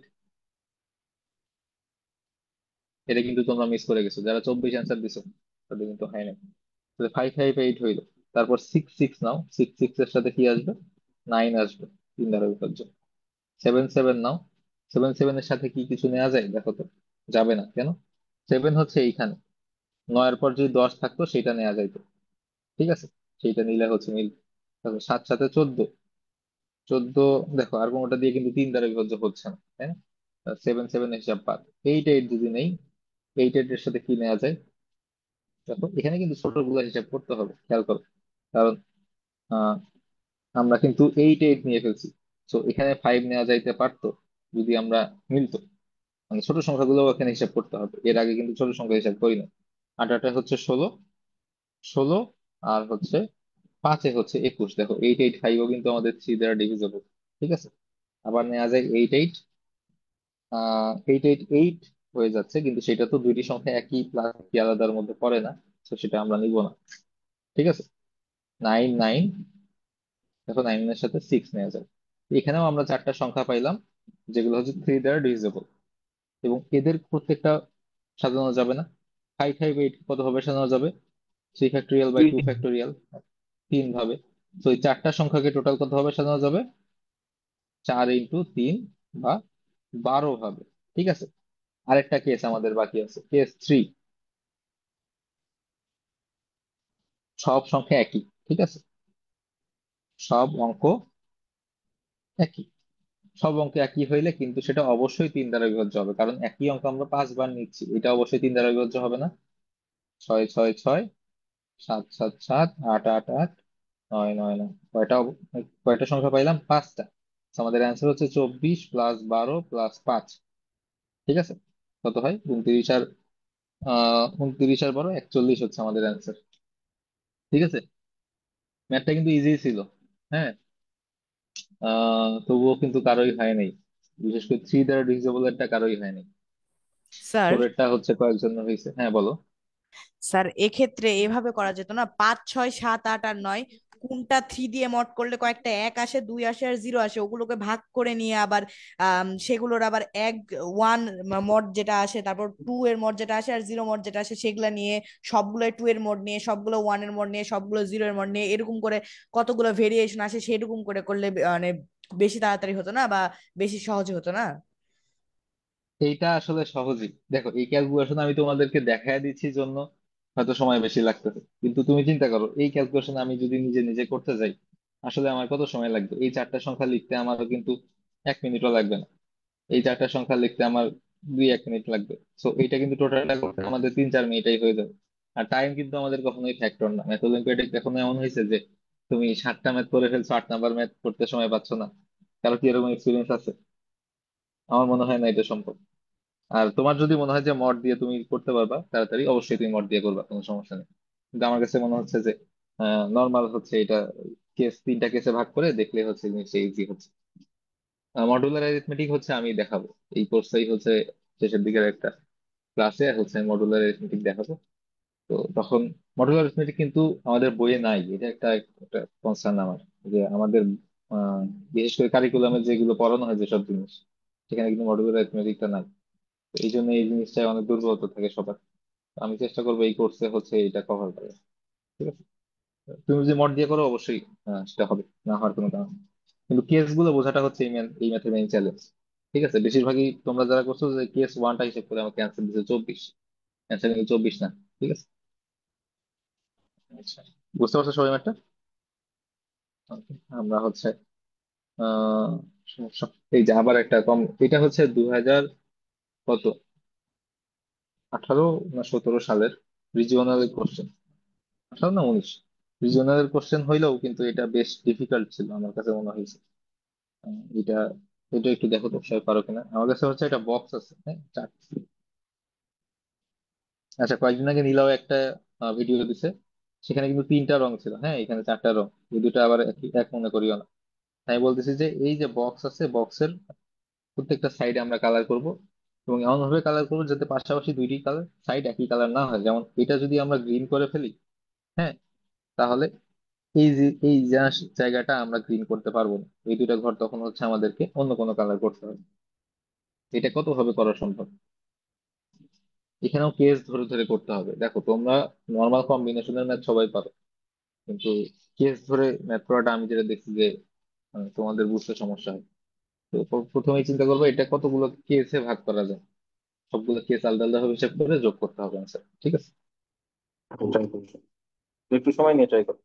এটা কিন্তু তোমরা মিস করে গেছো যারা 24 অ্যান্সার দিছো, তাদের কিন্তু হয় না। তাহলে 5 5 8 হইলো। তারপর 6 6 নাও, 6 6 এর সাথে কি আসবে? 9 আসবে, 3 দ্বারা বিভাজ্য। 7 7 নাও, সেভেন সেভেনের সাথে কি কিছু নেওয়া যায় দেখো তো? যাবে না কেন? সেভেন হচ্ছে এইখানে, নয়ের পর যদি 10 থাকতো সেটা নেওয়া যাইতো, ঠিক আছে, সেইটা নিলে হচ্ছে মিল। তারপর 7 সাথে 14, 14 দেখো আর কোনোটা দিয়ে কিন্তু 3 দ্বারা বিভাজ্য হচ্ছে না, তাই না? সেভেন সেভেন হিসাব বাদ। 8 8 যদি নেই, 8 8 এর সাথে কি নেওয়া যায় দেখো, এখানে কিন্তু ছোট গুলো হিসাব করতে হবে, খেয়াল করো। কারণ আহ, আমরা কিন্তু 8 8 নিয়ে ফেলছি, তো এখানে 5 নেওয়া যাইতে পারতো যদি আমরা মিলতো। মানে ছোট সংখ্যাগুলো এখানে হিসাব করতে হবে, এর আগে কিন্তু ছোট সংখ্যা হিসাব করি না। 8 8 হচ্ছে 16, 16 আর হচ্ছে 5 হচ্ছে 21। দেখো 8 8 5ও কিন্তু আমাদের 3 দ্বারা ডিভিজেবল, ঠিক আছে। আবার নেওয়া যায় 8 8, 8 8 8 হয়ে যাচ্ছে, কিন্তু সেটা তো দুইটি সংখ্যা একই প্লাস কি আলাদার মধ্যে পড়ে না, তো সেটা আমরা নিব না, ঠিক আছে। 9 9, দেখো 9 এর সাথে 6 নেওয়া যায়। এখানেও আমরা চারটা সংখ্যা পাইলাম যেগুলো হচ্ছে 3 দ্বারা ডিভিজেবল, এবং এদের প্রত্যেকটা সাজানো যাবে না। 5 5 8 কত ভাবে সাজানো যাবে? 3 ফ্যাক্টোরিয়াল বাই 2 ফ্যাক্টোরিয়াল, 3 ভাবে। তো এই চারটা সংখ্যাকে টোটাল কত ভাবে সাজানো যাবে? 4 × 3 বা 12 ভাবে, ঠিক আছে। আরেকটা কেস আমাদের বাকি আছে, কেস 3। সব সংখ্যা একই, ঠিক আছে, সব অঙ্ক একই। সব অঙ্ক একই হইলে কিন্তু সেটা অবশ্যই 3 দ্বারা বিভাজ্য হবে, কারণ একই অঙ্ক আমরা 5 বার নিচ্ছি, এটা অবশ্যই 3 দ্বারা বিভাজ্য হবে না। 6 6 6, 7 7 7, 8 8 8, 9 9 9, কয়টা সংখ্যা পাইলাম? 5টা। আমাদের অ্যান্সার হচ্ছে 24 প্লাস 12 প্লাস 5, ঠিক আছে। কত হয়? 29 আর 29 আর 41 হচ্ছে আমাদের অ্যান্সার, ঠিক আছে। ম্যাথটা কিন্তু ইজি ছিল, হ্যাঁ। তবুও কিন্তু কারোই হয় নাই, বিশেষ করে 3 দ্বারা ডিভিজিবল এরটা কারোই হয় নাই। স্যার, পরেরটা হচ্ছে কয়েকজনের হয়েছে, হ্যাঁ বলো। স্যার এক্ষেত্রে এভাবে করা যেত না, 5 6 7 8 আর 9 কোনটা 3 দিয়ে মড করলে কয়েকটা এক আসে, 2 আসে আর 0 আসে, ওগুলোকে ভাগ করে নিয়ে আবার সেগুলোর আবার এক ওয়ান মড যেটা আসে, তারপর 2 এর মড যেটা আসে আর 0 মড যেটা আসে সেগুলা নিয়ে, সবগুলো 2 এর মড নিয়ে, সবগুলো 1 এর মড নিয়ে, সবগুলো 0 এর মড নিয়ে, এরকম করে কতগুলো ভেরিয়েশন আসে সেরকম করে করলে মানে বেশি তাড়াতাড়ি হতো না বা বেশি সহজে হতো না? এইটা আসলে সহজই, দেখো এই ক্যালকুলেশন আমি তোমাদেরকে দেখায় দিচ্ছি জন্য হয়তো সময় বেশি লাগতেছে, কিন্তু তুমি চিন্তা করো এই ক্যালকুলেশন আমি যদি নিজে নিজে করতে যাই, আসলে আমার কত সময় লাগবে? এই চারটা সংখ্যা লিখতে আমারও কিন্তু 1 মিনিটও লাগবে না, এই চারটা সংখ্যা লিখতে আমার 2 1 মিনিট লাগবে। তো এইটা কিন্তু টোটালটা করতে আমাদের 3 4 মিনিটাই হয়ে যাবে। আর টাইম কিন্তু আমাদের কখনোই ফ্যাক্টর না, ম্যাথ অলিম্পিয়াডে কখনো এমন হয়েছে যে তুমি 7টা ম্যাথ করে ফেলছো, 8 নাম্বার ম্যাথ করতে সময় পাচ্ছ না? কারো কি এরকম এক্সপিরিয়েন্স আছে? আমার মনে হয় না এটা সম্ভব। আর তোমার যদি মনে হয় যে মড দিয়ে তুমি করতে পারবা তাড়াতাড়ি, অবশ্যই তুমি মড দিয়ে করবা, কোনো সমস্যা নেই। কিন্তু আমার কাছে মনে হচ্ছে যে নর্মাল হচ্ছে এটা, কেস 3টা কেসে ভাগ করে দেখলে হচ্ছে জিনিসটা ইজি হচ্ছে। মডুলার অ্যারিথমেটিক হচ্ছে আমি দেখাবো, এই কোর্সটাই হচ্ছে শেষের দিকের একটা ক্লাসে হচ্ছে মডুলার অ্যারিথমেটিক দেখাবো। তো তখন মডুলার অ্যারিথমেটিক কিন্তু আমাদের বইয়ে নাই, এটা একটা একটা কনসার্ন আমার, যে আমাদের আহ, বিশেষ করে কারিকুলামে যেগুলো পড়ানো হয় যেসব জিনিস, সেখানে কিন্তু মডুলার অ্যারিথমেটিকটা নাই। তো এই জন্য এই জিনিসটা অনেক দুর্বলতা থাকে সবার। তো আমি চেষ্টা করবো এই কোর্সে হচ্ছে এটা কভার করার, ঠিক আছে। তুমি যদি মড দিয়ে করো অবশ্যই সেটা হবে, না হওয়ার কোনো কারণ নেই। কিন্তু কেস গুলো বোঝাটা হচ্ছে এই ম্যাথের মেইন চ্যালেঞ্জ, ঠিক আছে। বেশিরভাগই তোমরা যারা করছো যে কেস 1টা হিসেব করে আমাকে অ্যান্সার দিচ্ছে 24, অ্যান্সার কিন্তু 24 না, ঠিক আছে। আচ্ছা, বুঝতে পারছো সবাই ম্যাথটা? Okay, আমরা হচ্ছে আহ সমস্যা, এই যে আবার একটা কম, এটা হচ্ছে 2000 কত 18 না 17 সালের রিজিওনাল কোশ্চেন, 18 না 19, রিজিওনাল কোশ্চেন হইলেও কিন্তু এটা বেশ ডিফিকাল্ট ছিল আমার কাছে মনে হয়েছে। এটা এটা একটু দেখো তো সবাই পারো কিনা। আমার কাছে হচ্ছে একটা বক্স আছে, হ্যাঁ, চারটি। আচ্ছা, কয়েকদিন আগে নীলাও একটা ভিডিও দিছে, সেখানে কিন্তু 3টা রং ছিল, হ্যাঁ, এখানে 4টা রং, এই দুটো আবার এক মনে করিও না। তাই বলতেছি যে এই যে বক্স আছে, বক্সের প্রত্যেকটা সাইডে আমরা কালার করব, এবং এমন ভাবে কালার করবো যাতে পাশাপাশি দুইটি কালার সাইড একই কালার না হয়। যেমন এটা যদি আমরা গ্রিন করে ফেলি, হ্যাঁ, তাহলে এই জায়গাটা আমরা গ্রিন করতে পারবো না, এই দুইটা ঘর তখন হচ্ছে আমাদেরকে অন্য কোনো কালার করতে হবে। এটা কত ভাবে করা সম্ভব? এখানেও কেস ধরে ধরে করতে হবে। দেখো তোমরা নর্মাল কম্বিনেশনের ম্যাথ সবাই পারো, কিন্তু কেস ধরে ম্যাথ করাটা আমি যেটা দেখছি যে তোমাদের বুঝতে সমস্যা হয়। তো প্রথমেই চিন্তা করবো এটা কতগুলো কেসে ভাগ করা যায়, সবগুলো কেস আলাদা আলাদা ভাবে হিসাব করে যোগ করতে হবে আনসার, ঠিক আছে? ট্রাই করছি, একটু সময় নিয়ে ট্রাই করো।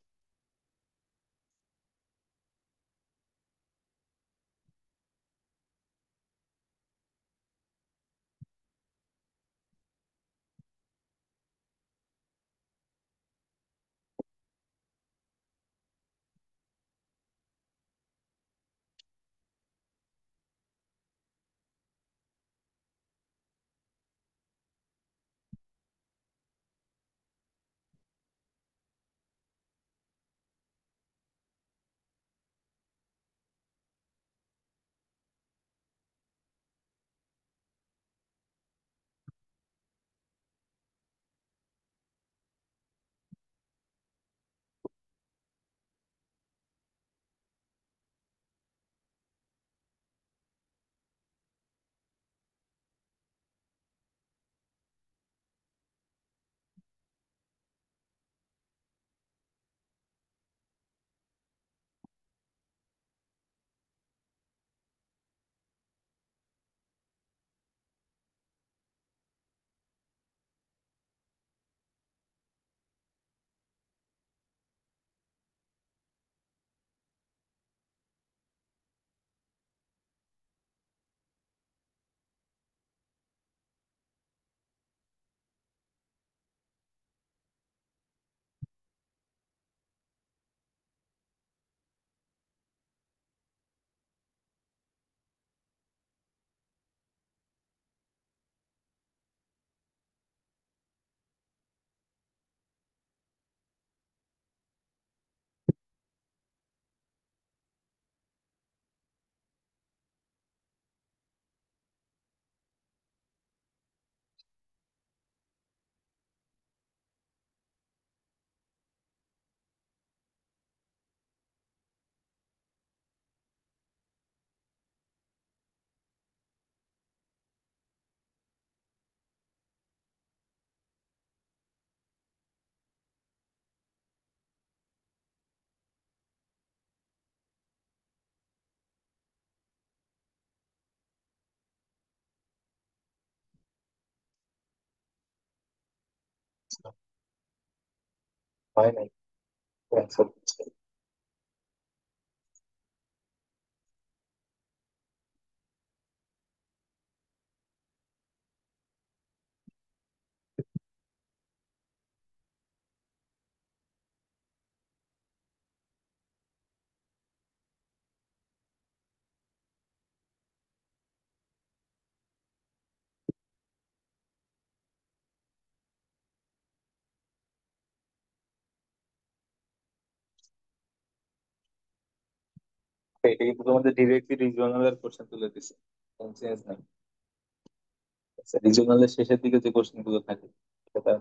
হয় নাই, অ্যান্সার দিচ্ছে। এটা কিন্তু তোমাদের ডিরেক্টলি রিজিওনালের কোশ্চেন তুলে দিছে, চেঞ্জ নাই। রিজিওনালের শেষের দিকে যে কোশ্চেন গুলো থাকে সেটা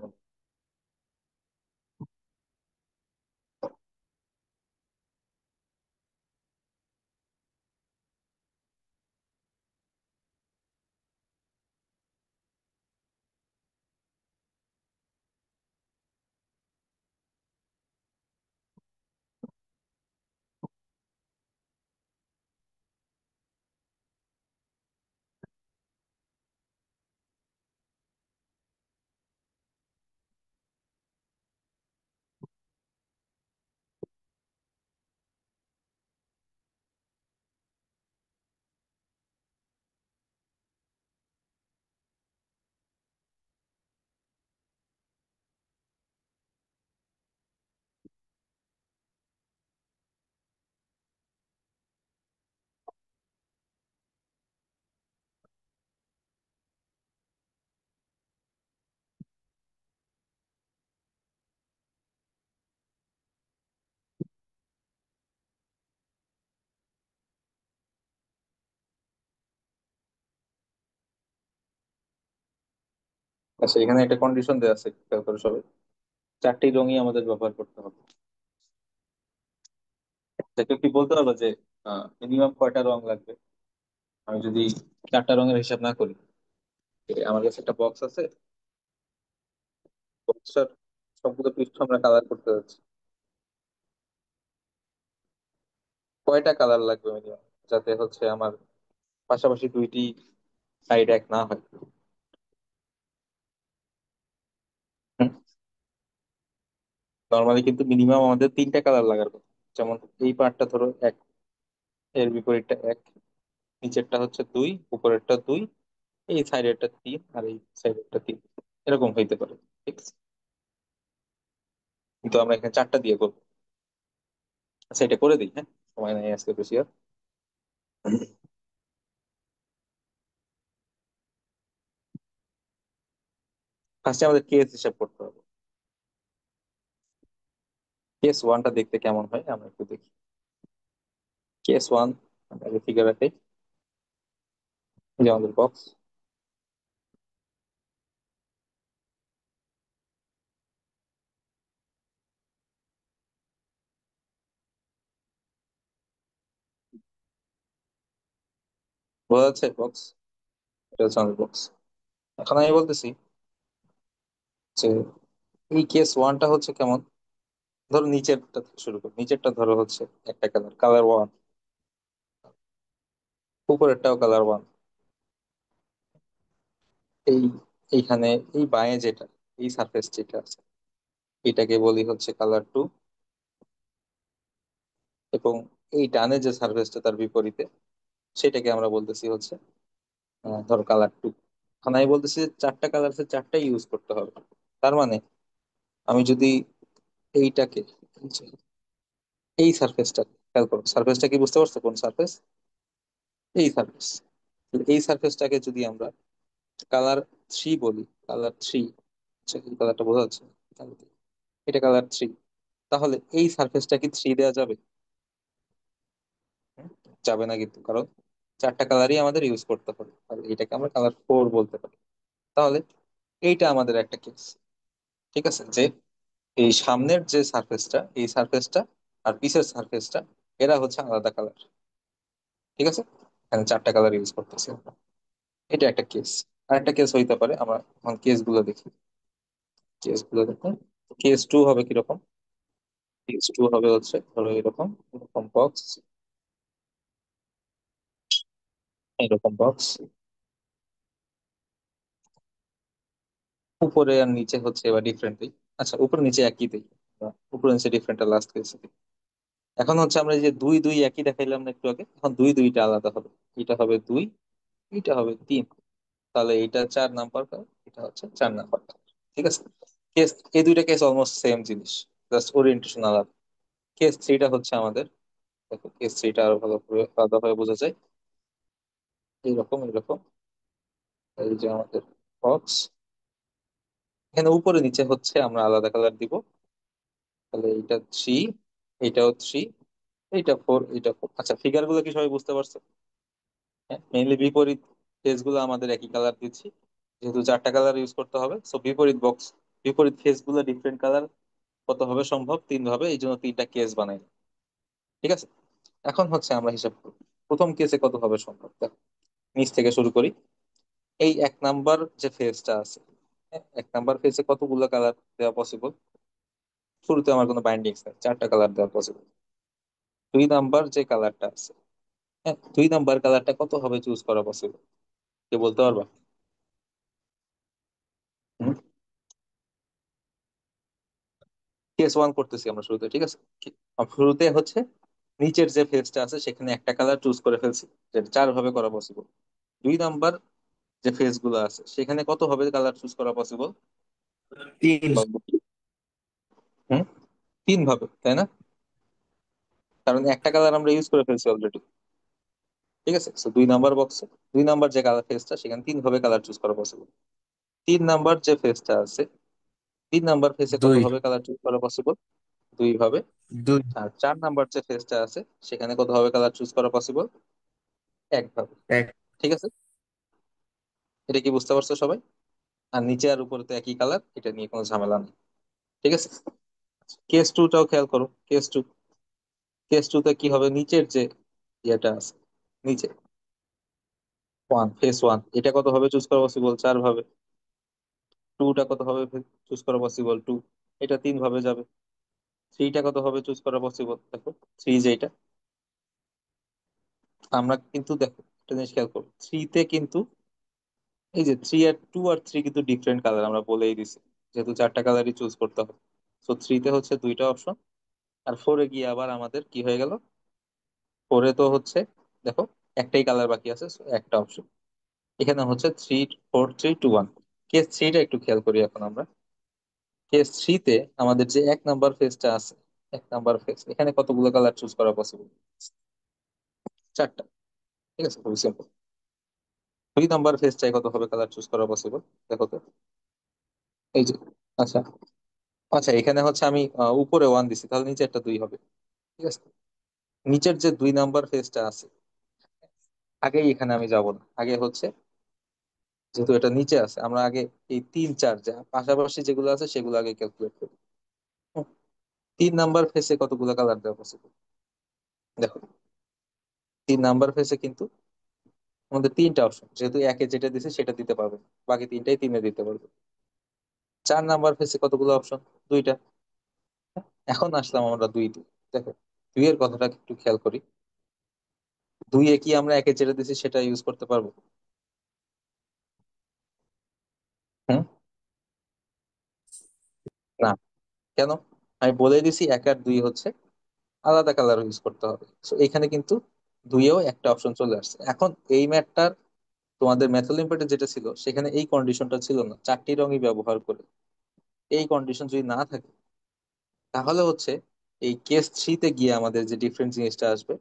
আচ্ছা। এখানে একটা কন্ডিশন দেওয়া আছে, খেয়াল করো সবাই। চারটি রঙই আমাদের ব্যবহার করতে হবে। কেউ কি বলতে পারবো যে মিনিমাম কয়টা রং লাগবে? আমি যদি চারটা রঙের হিসাব না করি, আমার কাছে একটা বক্স আছে, বক্সটার সবগুলো পৃষ্ঠ আমরা কালার করতে যাচ্ছি, কয়টা কালার লাগবে মিনিমাম, যাতে হচ্ছে আমার পাশাপাশি দুইটি সাইড এক না হয়। নর্মালি কিন্তু মিনিমাম আমাদের তিনটা কালার লাগার কথা। যেমন এই পার্টটা ধরো এক, এর বিপরীতটা এক, নিচেরটা হচ্ছে দুই, উপরেরটা দুই, এই সাইডেরটা তিন, আর এই সাইডেরটা তিন, এরকম হইতে পারে। ঠিক আছে, কিন্তু আমরা এখানে চারটা দিয়ে করবো। আচ্ছা, এটা করে দিই, হ্যাঁ, সময় নেই আজকে বেশি আর। ফার্স্টে আমাদের কেস হিসাব করতে হবে। কেস ওয়ানটা দেখতে কেমন হয় আমরা একটু দেখি। কেস ওয়ান আগে ফিগার রাখি, যে আমাদের বক্স। বোঝা যাচ্ছে বক্স? এটা হচ্ছে আমাদের বক্স। এখন আমি বলতেছি যে এই কেস ওয়ানটা হচ্ছে কেমন। ধরো নিচেরটা থেকে শুরু করি, নিচেরটা ধরো হচ্ছে একটা কালার, কালার ওয়ান, উপরেরটাও কালার ওয়ান, এই এইখানে এই বাঁয়ে যেটা, এই সারফেস যেটা আছে এটাকে বলি হচ্ছে কালার টু, এবং এই ডানে যে সারফেসটা তার বিপরীতে সেটাকে আমরা বলতেছি হচ্ছে ধরো কালার টু। এখন আমি বলতেছি যে চারটা কালার আছে, চারটাই ইউজ করতে হবে। তার মানে আমি যদি এইটাকে, এই সারফেসটা খেয়াল করো, সারফেসটা কি বুঝতে পারছো কোন সারফেস? এই সারফেস। এই সারফেসটাকে যদি আমরা কালার থ্রি বলি, কালার থ্রি, এই কালারটা বোঝা যাচ্ছে? এটা কালার থ্রি, তাহলে এই সারফেসটা কি থ্রি দেওয়া যাবে? হুম, যাবে না কিন্তু, কারণ চারটা কালারই আমাদের ইউজ করতে হবে, আর এটাকে আমরা কালার ফোর বলতে পারি। তাহলে এইটা আমাদের একটা কেস। ঠিক আছে, যে এই সামনের যে সারফেসটা, এই সারফেসটা আর পিছের সারফেসটা, এরা হচ্ছে আলাদা কালার। ঠিক আছে, এখানে চারটা কালার ইউজ করতেছি আমরা। এটা একটা কেস। আর একটা কেস হইতে পারে, আমরা এখন কেস গুলো দেখি। কেস গুলো দেখুন। কেস টু হবে কিরকম? কেস টু হবে হচ্ছে ধরো এরকম, এরকম বক্স, এরকম বক্স, উপরে আর নিচে হচ্ছে এবার ডিফারেন্টলি। আচ্ছা, উপরে নিচে একই দিই, উপরে নিচে ডিফারেন্ট লাস্ট কেসে দিই। এখন হচ্ছে আমরা এই যে দুই দুই একই দেখাইলাম না একটু আগে, এখন দুই দুইটা আলাদা হবে। এটা হবে দুই, এটা হবে তিন, তাহলে এটা চার নাম্বার কালার, এটা হচ্ছে চার নাম্বার কালার। ঠিক আছে, কেস, এই দুইটা কেস অলমোস্ট সেম জিনিস, জাস্ট ওরিয়েন্টেশন আলাদা। কেস থ্রিটা হচ্ছে আমাদের, দেখো কেস থ্রিটা আরো ভালো করে আলাদা হয়ে বোঝা যায়। এইরকম এইরকম, এই যে আমাদের বক্স, এখানে উপরে নিচে হচ্ছে আমরা আলাদা কালার দিব। তাহলে এইটা থ্রি, এইটাও থ্রি, এইটা ফোর, এইটা ফোর। আচ্ছা, ফিগার গুলো কি সবাই বুঝতে পারছো? হ্যাঁ, মেইনলি বিপরীত ফেস গুলো আমাদের একই কালার দিচ্ছি, যেহেতু চারটা কালার ইউজ করতে হবে, সো বিপরীত বক্স, বিপরীত ফেস গুলো ডিফারেন্ট কালার কত হবে সম্ভব? তিন হবে, এই জন্য তিনটা কেস বানাই। ঠিক আছে, এখন হচ্ছে আমরা হিসাব করব প্রথম কেসে কত হবে সম্ভব। দেখো, নিচ থেকে শুরু করি। এই এক নাম্বার যে ফেসটা আছে, হ্যাঁ, এক নাম্বার ফেসে কতগুলো কালার দেওয়া পসিবল? শুরুতে আমার কোনো বাইন্ডিংস নেই, চারটা কালার দেওয়া পসিবল। দুই নাম্বার যে কালারটা আছে, হ্যাঁ, দুই নাম্বার কালারটা কত হবে চুজ করা পসিবল? কে বলতে পারবা? কেস ওয়ান করতেছি আমরা শুরুতে। ঠিক আছে, শুরুতে হচ্ছে নিচের যে ফেসটা আছে সেখানে একটা কালার চুজ করে ফেলছি, যেটা চার ভাবে করা পসিবল। দুই নাম্বার যে ফেস গুলো আছে সেখানে কত হবে কালার চুজ করা পসিবল? তিন। হুম, তিন ভাবে, তাই না? কারণ একটা কালার আমরা ইউজ করে ফেলছি অলরেডি। ঠিক আছে, তো দুই নাম্বার বক্সে দুই নাম্বার যে কালার ফেসটা, সেখানে তিন ভাবে কালার চুজ করা পসিবল। তিন নাম্বার যে ফেসটা আছে, তিন নাম্বার ফেসে কত দুই। ভাবে কালার চুজ করা পসিবল? দুই ভাবে। দুই। আর চার নাম্বার যে ফেসটা আছে সেখানে কত ভাবে কালার চুজ করা পসিবল? এক ভাবে। এক। ঠিক আছে, এটা কি বুঝতে পারছো সবাই? আর নিচে আর উপরে তো একই কালার, এটা নিয়ে কোনো ঝামেলা নেই। ঠিক আছে, কেস টুটাও খেয়াল করো। কেস টু, কেস টু তে কি হবে? নিচের যে ইয়েটা আছে, নিচে ওয়ান, ফেস ওয়ান, এটা কত হবে চুজ করা পসিবল? চার ভাবে। টুটা কত হবে চুজ করা পসিবল? টু, এটা তিন ভাবে যাবে। থ্রিটা কত হবে চুজ করা পসিবল? দেখো, থ্রি যেটা, আমরা কিন্তু দেখো একটা জিনিস খেয়াল করো, থ্রিতে কিন্তু এই যে থ্রি আর টু আর থ্রি কিন্তু ডিফারেন্ট কালার আমরা বলেই দিছি, যেহেতু চারটা কালারই চুজ করতে হবে। তো থ্রিতে হচ্ছে দুইটা অপশন, আর ফোরে গিয়ে আবার আমাদের কি হয়ে গেল, ফোরে তো হচ্ছে দেখো একটাই কালার বাকি আছে, so একটা অপশন। এখানে হচ্ছে 3 4 3 2 1। কেস থ্রিটা একটু খেয়াল করি এখন আমরা। কেস থ্রিতে আমাদের যে এক নাম্বার ফেজটা আছে, এক নাম্বার ফেজ এখানে কতগুলো কালার চুজ করা পসিবল? চারটা। ঠিক আছে, খুবই সিম্পল। দুই নাম্বার ফেজটাই কত হবে কালার চুজ করা পসিবল? দেখো তো, এই যে, আচ্ছা আচ্ছা, এখানে হচ্ছে আমি উপরে ওয়ান দিছি, তাহলে নিচে একটা দুই হবে। ঠিক আছে, নিচের যে দুই নাম্বার ফেজটা আছে, আগেই এখানে আমি যাব না, আগে হচ্ছে যেহেতু এটা নিচে আছে, আমরা আগে এই তিন চার যা পাশাপাশি যেগুলো আছে সেগুলো আগে ক্যালকুলেট করি। হুম, তিন নাম্বার ফেসে কতগুলো কালার দেওয়া পসিবল? দেখো, তিন নাম্বার ফেসে কিন্তু আমাদের তিনটা অপশন, যেহেতু একে যেটা দিছে সেটা দিতে পারবে না, বাকি তিনটাই তিনে দিতে পারবে। চার নাম্বার ফেসে কতগুলো অপশন? দুইটা। এখন আসলাম আমরা দুইতে। দেখো, দুই এর কথাটা একটু খেয়াল করি। দুই এ কি আমরা একে যেটা দিছি সেটা ইউজ করতে পারবো? হুম, না। কেন? আমি বলে দিছি এক আর দুই হচ্ছে আলাদা কালার ইউজ করতে হবে, তো এখানে কিন্তু দুইয়েও একটা অপশন চলে আসছে। এখন এই ম্যাটটার তোমাদের ম্যাথ অলিম্পিয়াডে যেটা ছিল সেখানে এই কন্ডিশনটা ছিল না, চারটি রঙই ব্যবহার করে। এই কন্ডিশন যদি না থাকে, তাহলে হচ্ছে এই কেস থ্রিতে গিয়ে আমাদের যে ডিফারেন্ট জিনিসটা আসবে,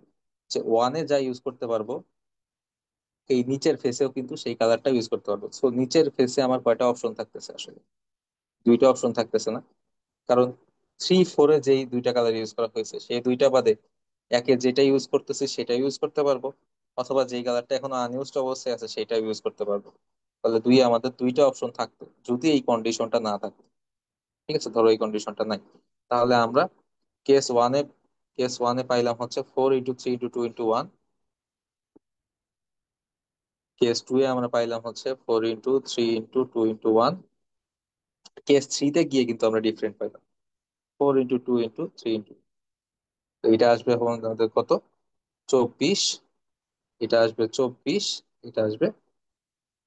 যে ওয়ানে যা ইউজ করতে পারবো, এই নিচের ফেসেও কিন্তু সেই কালারটা ইউজ করতে পারবো। সো নিচের ফেসে আমার কয়টা অপশন থাকতেছে? আসলে দুইটা অপশন থাকতেছে না, কারণ থ্রি ফোরে যেই দুইটা কালার ইউজ করা হয়েছে সেই দুইটা বাদে একে যেটা ইউজ করতেছি সেটা ইউজ করতে পারবো, অথবা যেই কালারটা এখনো আনইউজড অবস্থায় আছে সেটা ইউজ করতে পারবো। তাহলে দুই আমাদের দুইটা অপশন থাকতো যদি এই কন্ডিশনটা না থাকতো। ঠিক আছে, ধরো এই কন্ডিশনটা নাই, তাহলে আমরা কেস ওয়ানে কেস ওয়ানে পাইলাম হচ্ছে 4 × 3 × 2 × 1। কেস টু এ আমরা পাইলাম হচ্ছে 4 × 3 × 2 × 1। কেস থ্রিতে গিয়ে কিন্তু আমরা ডিফারেন্ট পাইলাম, 4 × 2 × 3 × তো এটা আসবে এখন আমাদের কত? 24। এটা আসবে 24, এটা আসবে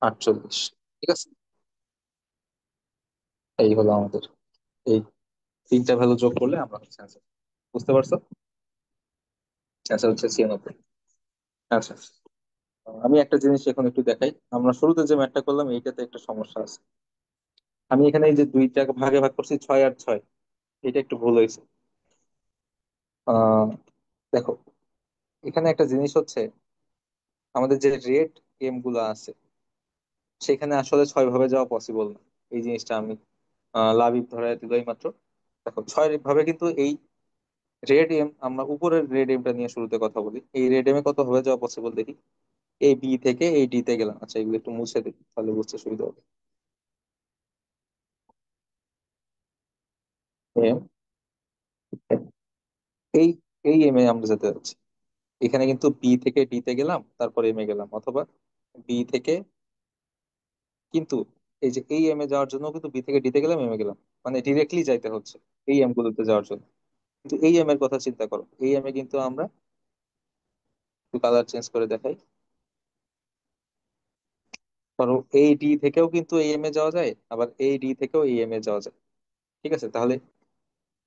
48। ঠিক আছে, এই হলো আমাদের এই তিনটা ভ্যালু যোগ করলে আমরা হচ্ছে অ্যান্সার। বুঝতে পারছো? অ্যান্সার হচ্ছে 96। আচ্ছা, আমি একটা জিনিস এখন একটু দেখাই। আমরা শুরুতে যে ম্যাথটা করলাম এইটাতে একটা সমস্যা আছে। আমি এখানে এই যে দুইটা ভাগে ভাগ করছি 6 আর 6, এটা একটু ভুল হয়েছে। আহ দেখো, এখানে একটা জিনিস হচ্ছে, আমাদের যে রেড এম গুলা আছে সেখানে আসলে 6 ভাবে যাওয়া পসিবল না। এই জিনিসটা আমি লাবিব ধরায় দিল এই মাত্র। দেখো, 6 ভাবে কিন্তু এই রেড এম, আমরা উপরের রেড এমটা নিয়ে শুরুতে কথা বলি, এই রেড এম এ কত ভাবে যাওয়া পসিবল দেখি। এই বি থেকে এই ডি তে গেলাম, আচ্ছা এগুলো একটু মুছে দিই তাহলে বুঝতে সুবিধা হবে। এম, এই এই এম এ আমরা যেতে যাচ্ছি, এখানে কিন্তু বি থেকে ডি তে গেলাম তারপর এম এ গেলাম, অথবা বি থেকে, কিন্তু এই যে এই এম এ যাওয়ার জন্য কিন্তু বি থেকে ডি তে গেলাম এম এ গেলাম, মানে ডিরেক্টলি যাইতে হচ্ছে এই এম গুলোতে যাওয়ার জন্য। কিন্তু এই এম এর কথা চিন্তা করো, এই এম এ কিন্তু আমরা একটু কালার চেঞ্জ করে দেখাই। ধরো এই ডি থেকেও কিন্তু এই এম এ যাওয়া যায়, আবার এই ডি থেকেও এই এম এ যাওয়া যায়। ঠিক আছে, তাহলে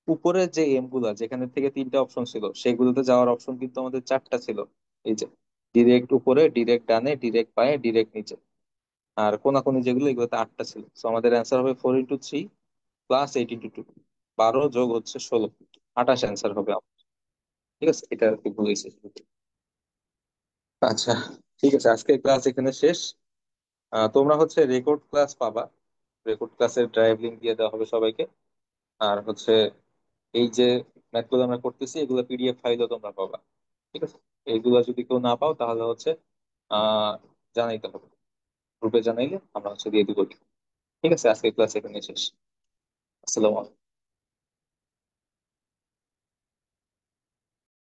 উপরে যে এম গুলা যেখানে থেকে তিনটা অপশন ছিল সেগুলোতে যাওয়ার অপশন কিন্তু আমাদের চারটা ছিল। এই যে ডিরেক্ট উপরে, ডিরেক্ট ডানে, ডিরেক্ট বায়ে, ডিরেক্ট নিচে, আর কোনাকুনি যেগুলো এগুলোতে আটটা ছিল। তো আমাদের অ্যান্সার হবে 4 × 3 + 8 × 2, 12 যোগ হচ্ছে 16, 28 অ্যান্সার হবে আমার। ঠিক আছে, এটা আর কি বুঝেছি। আচ্ছা, ঠিক আছে, আজকের ক্লাস এখানে শেষ। তোমরা হচ্ছে রেকর্ড ক্লাস পাবা, রেকর্ড ক্লাসের ড্রাইভ লিংক দিয়ে দেওয়া হবে সবাইকে। আর হচ্ছে এই যে ম্যাথগুলো আমরা করতেছি এগুলো পিডিএফ ফাইলও তোমরা পাবা। ঠিক আছে, এইগুলো যদি কেউ না পাও তাহলে হচ্ছে আহ জানাইতে হবে, গ্রুপে জানাইলে আমরা হচ্ছে দিয়ে দিব। ঠিক আছে, আজকের ক্লাস এখানে শেষ। আসসালামু আলাইকুম।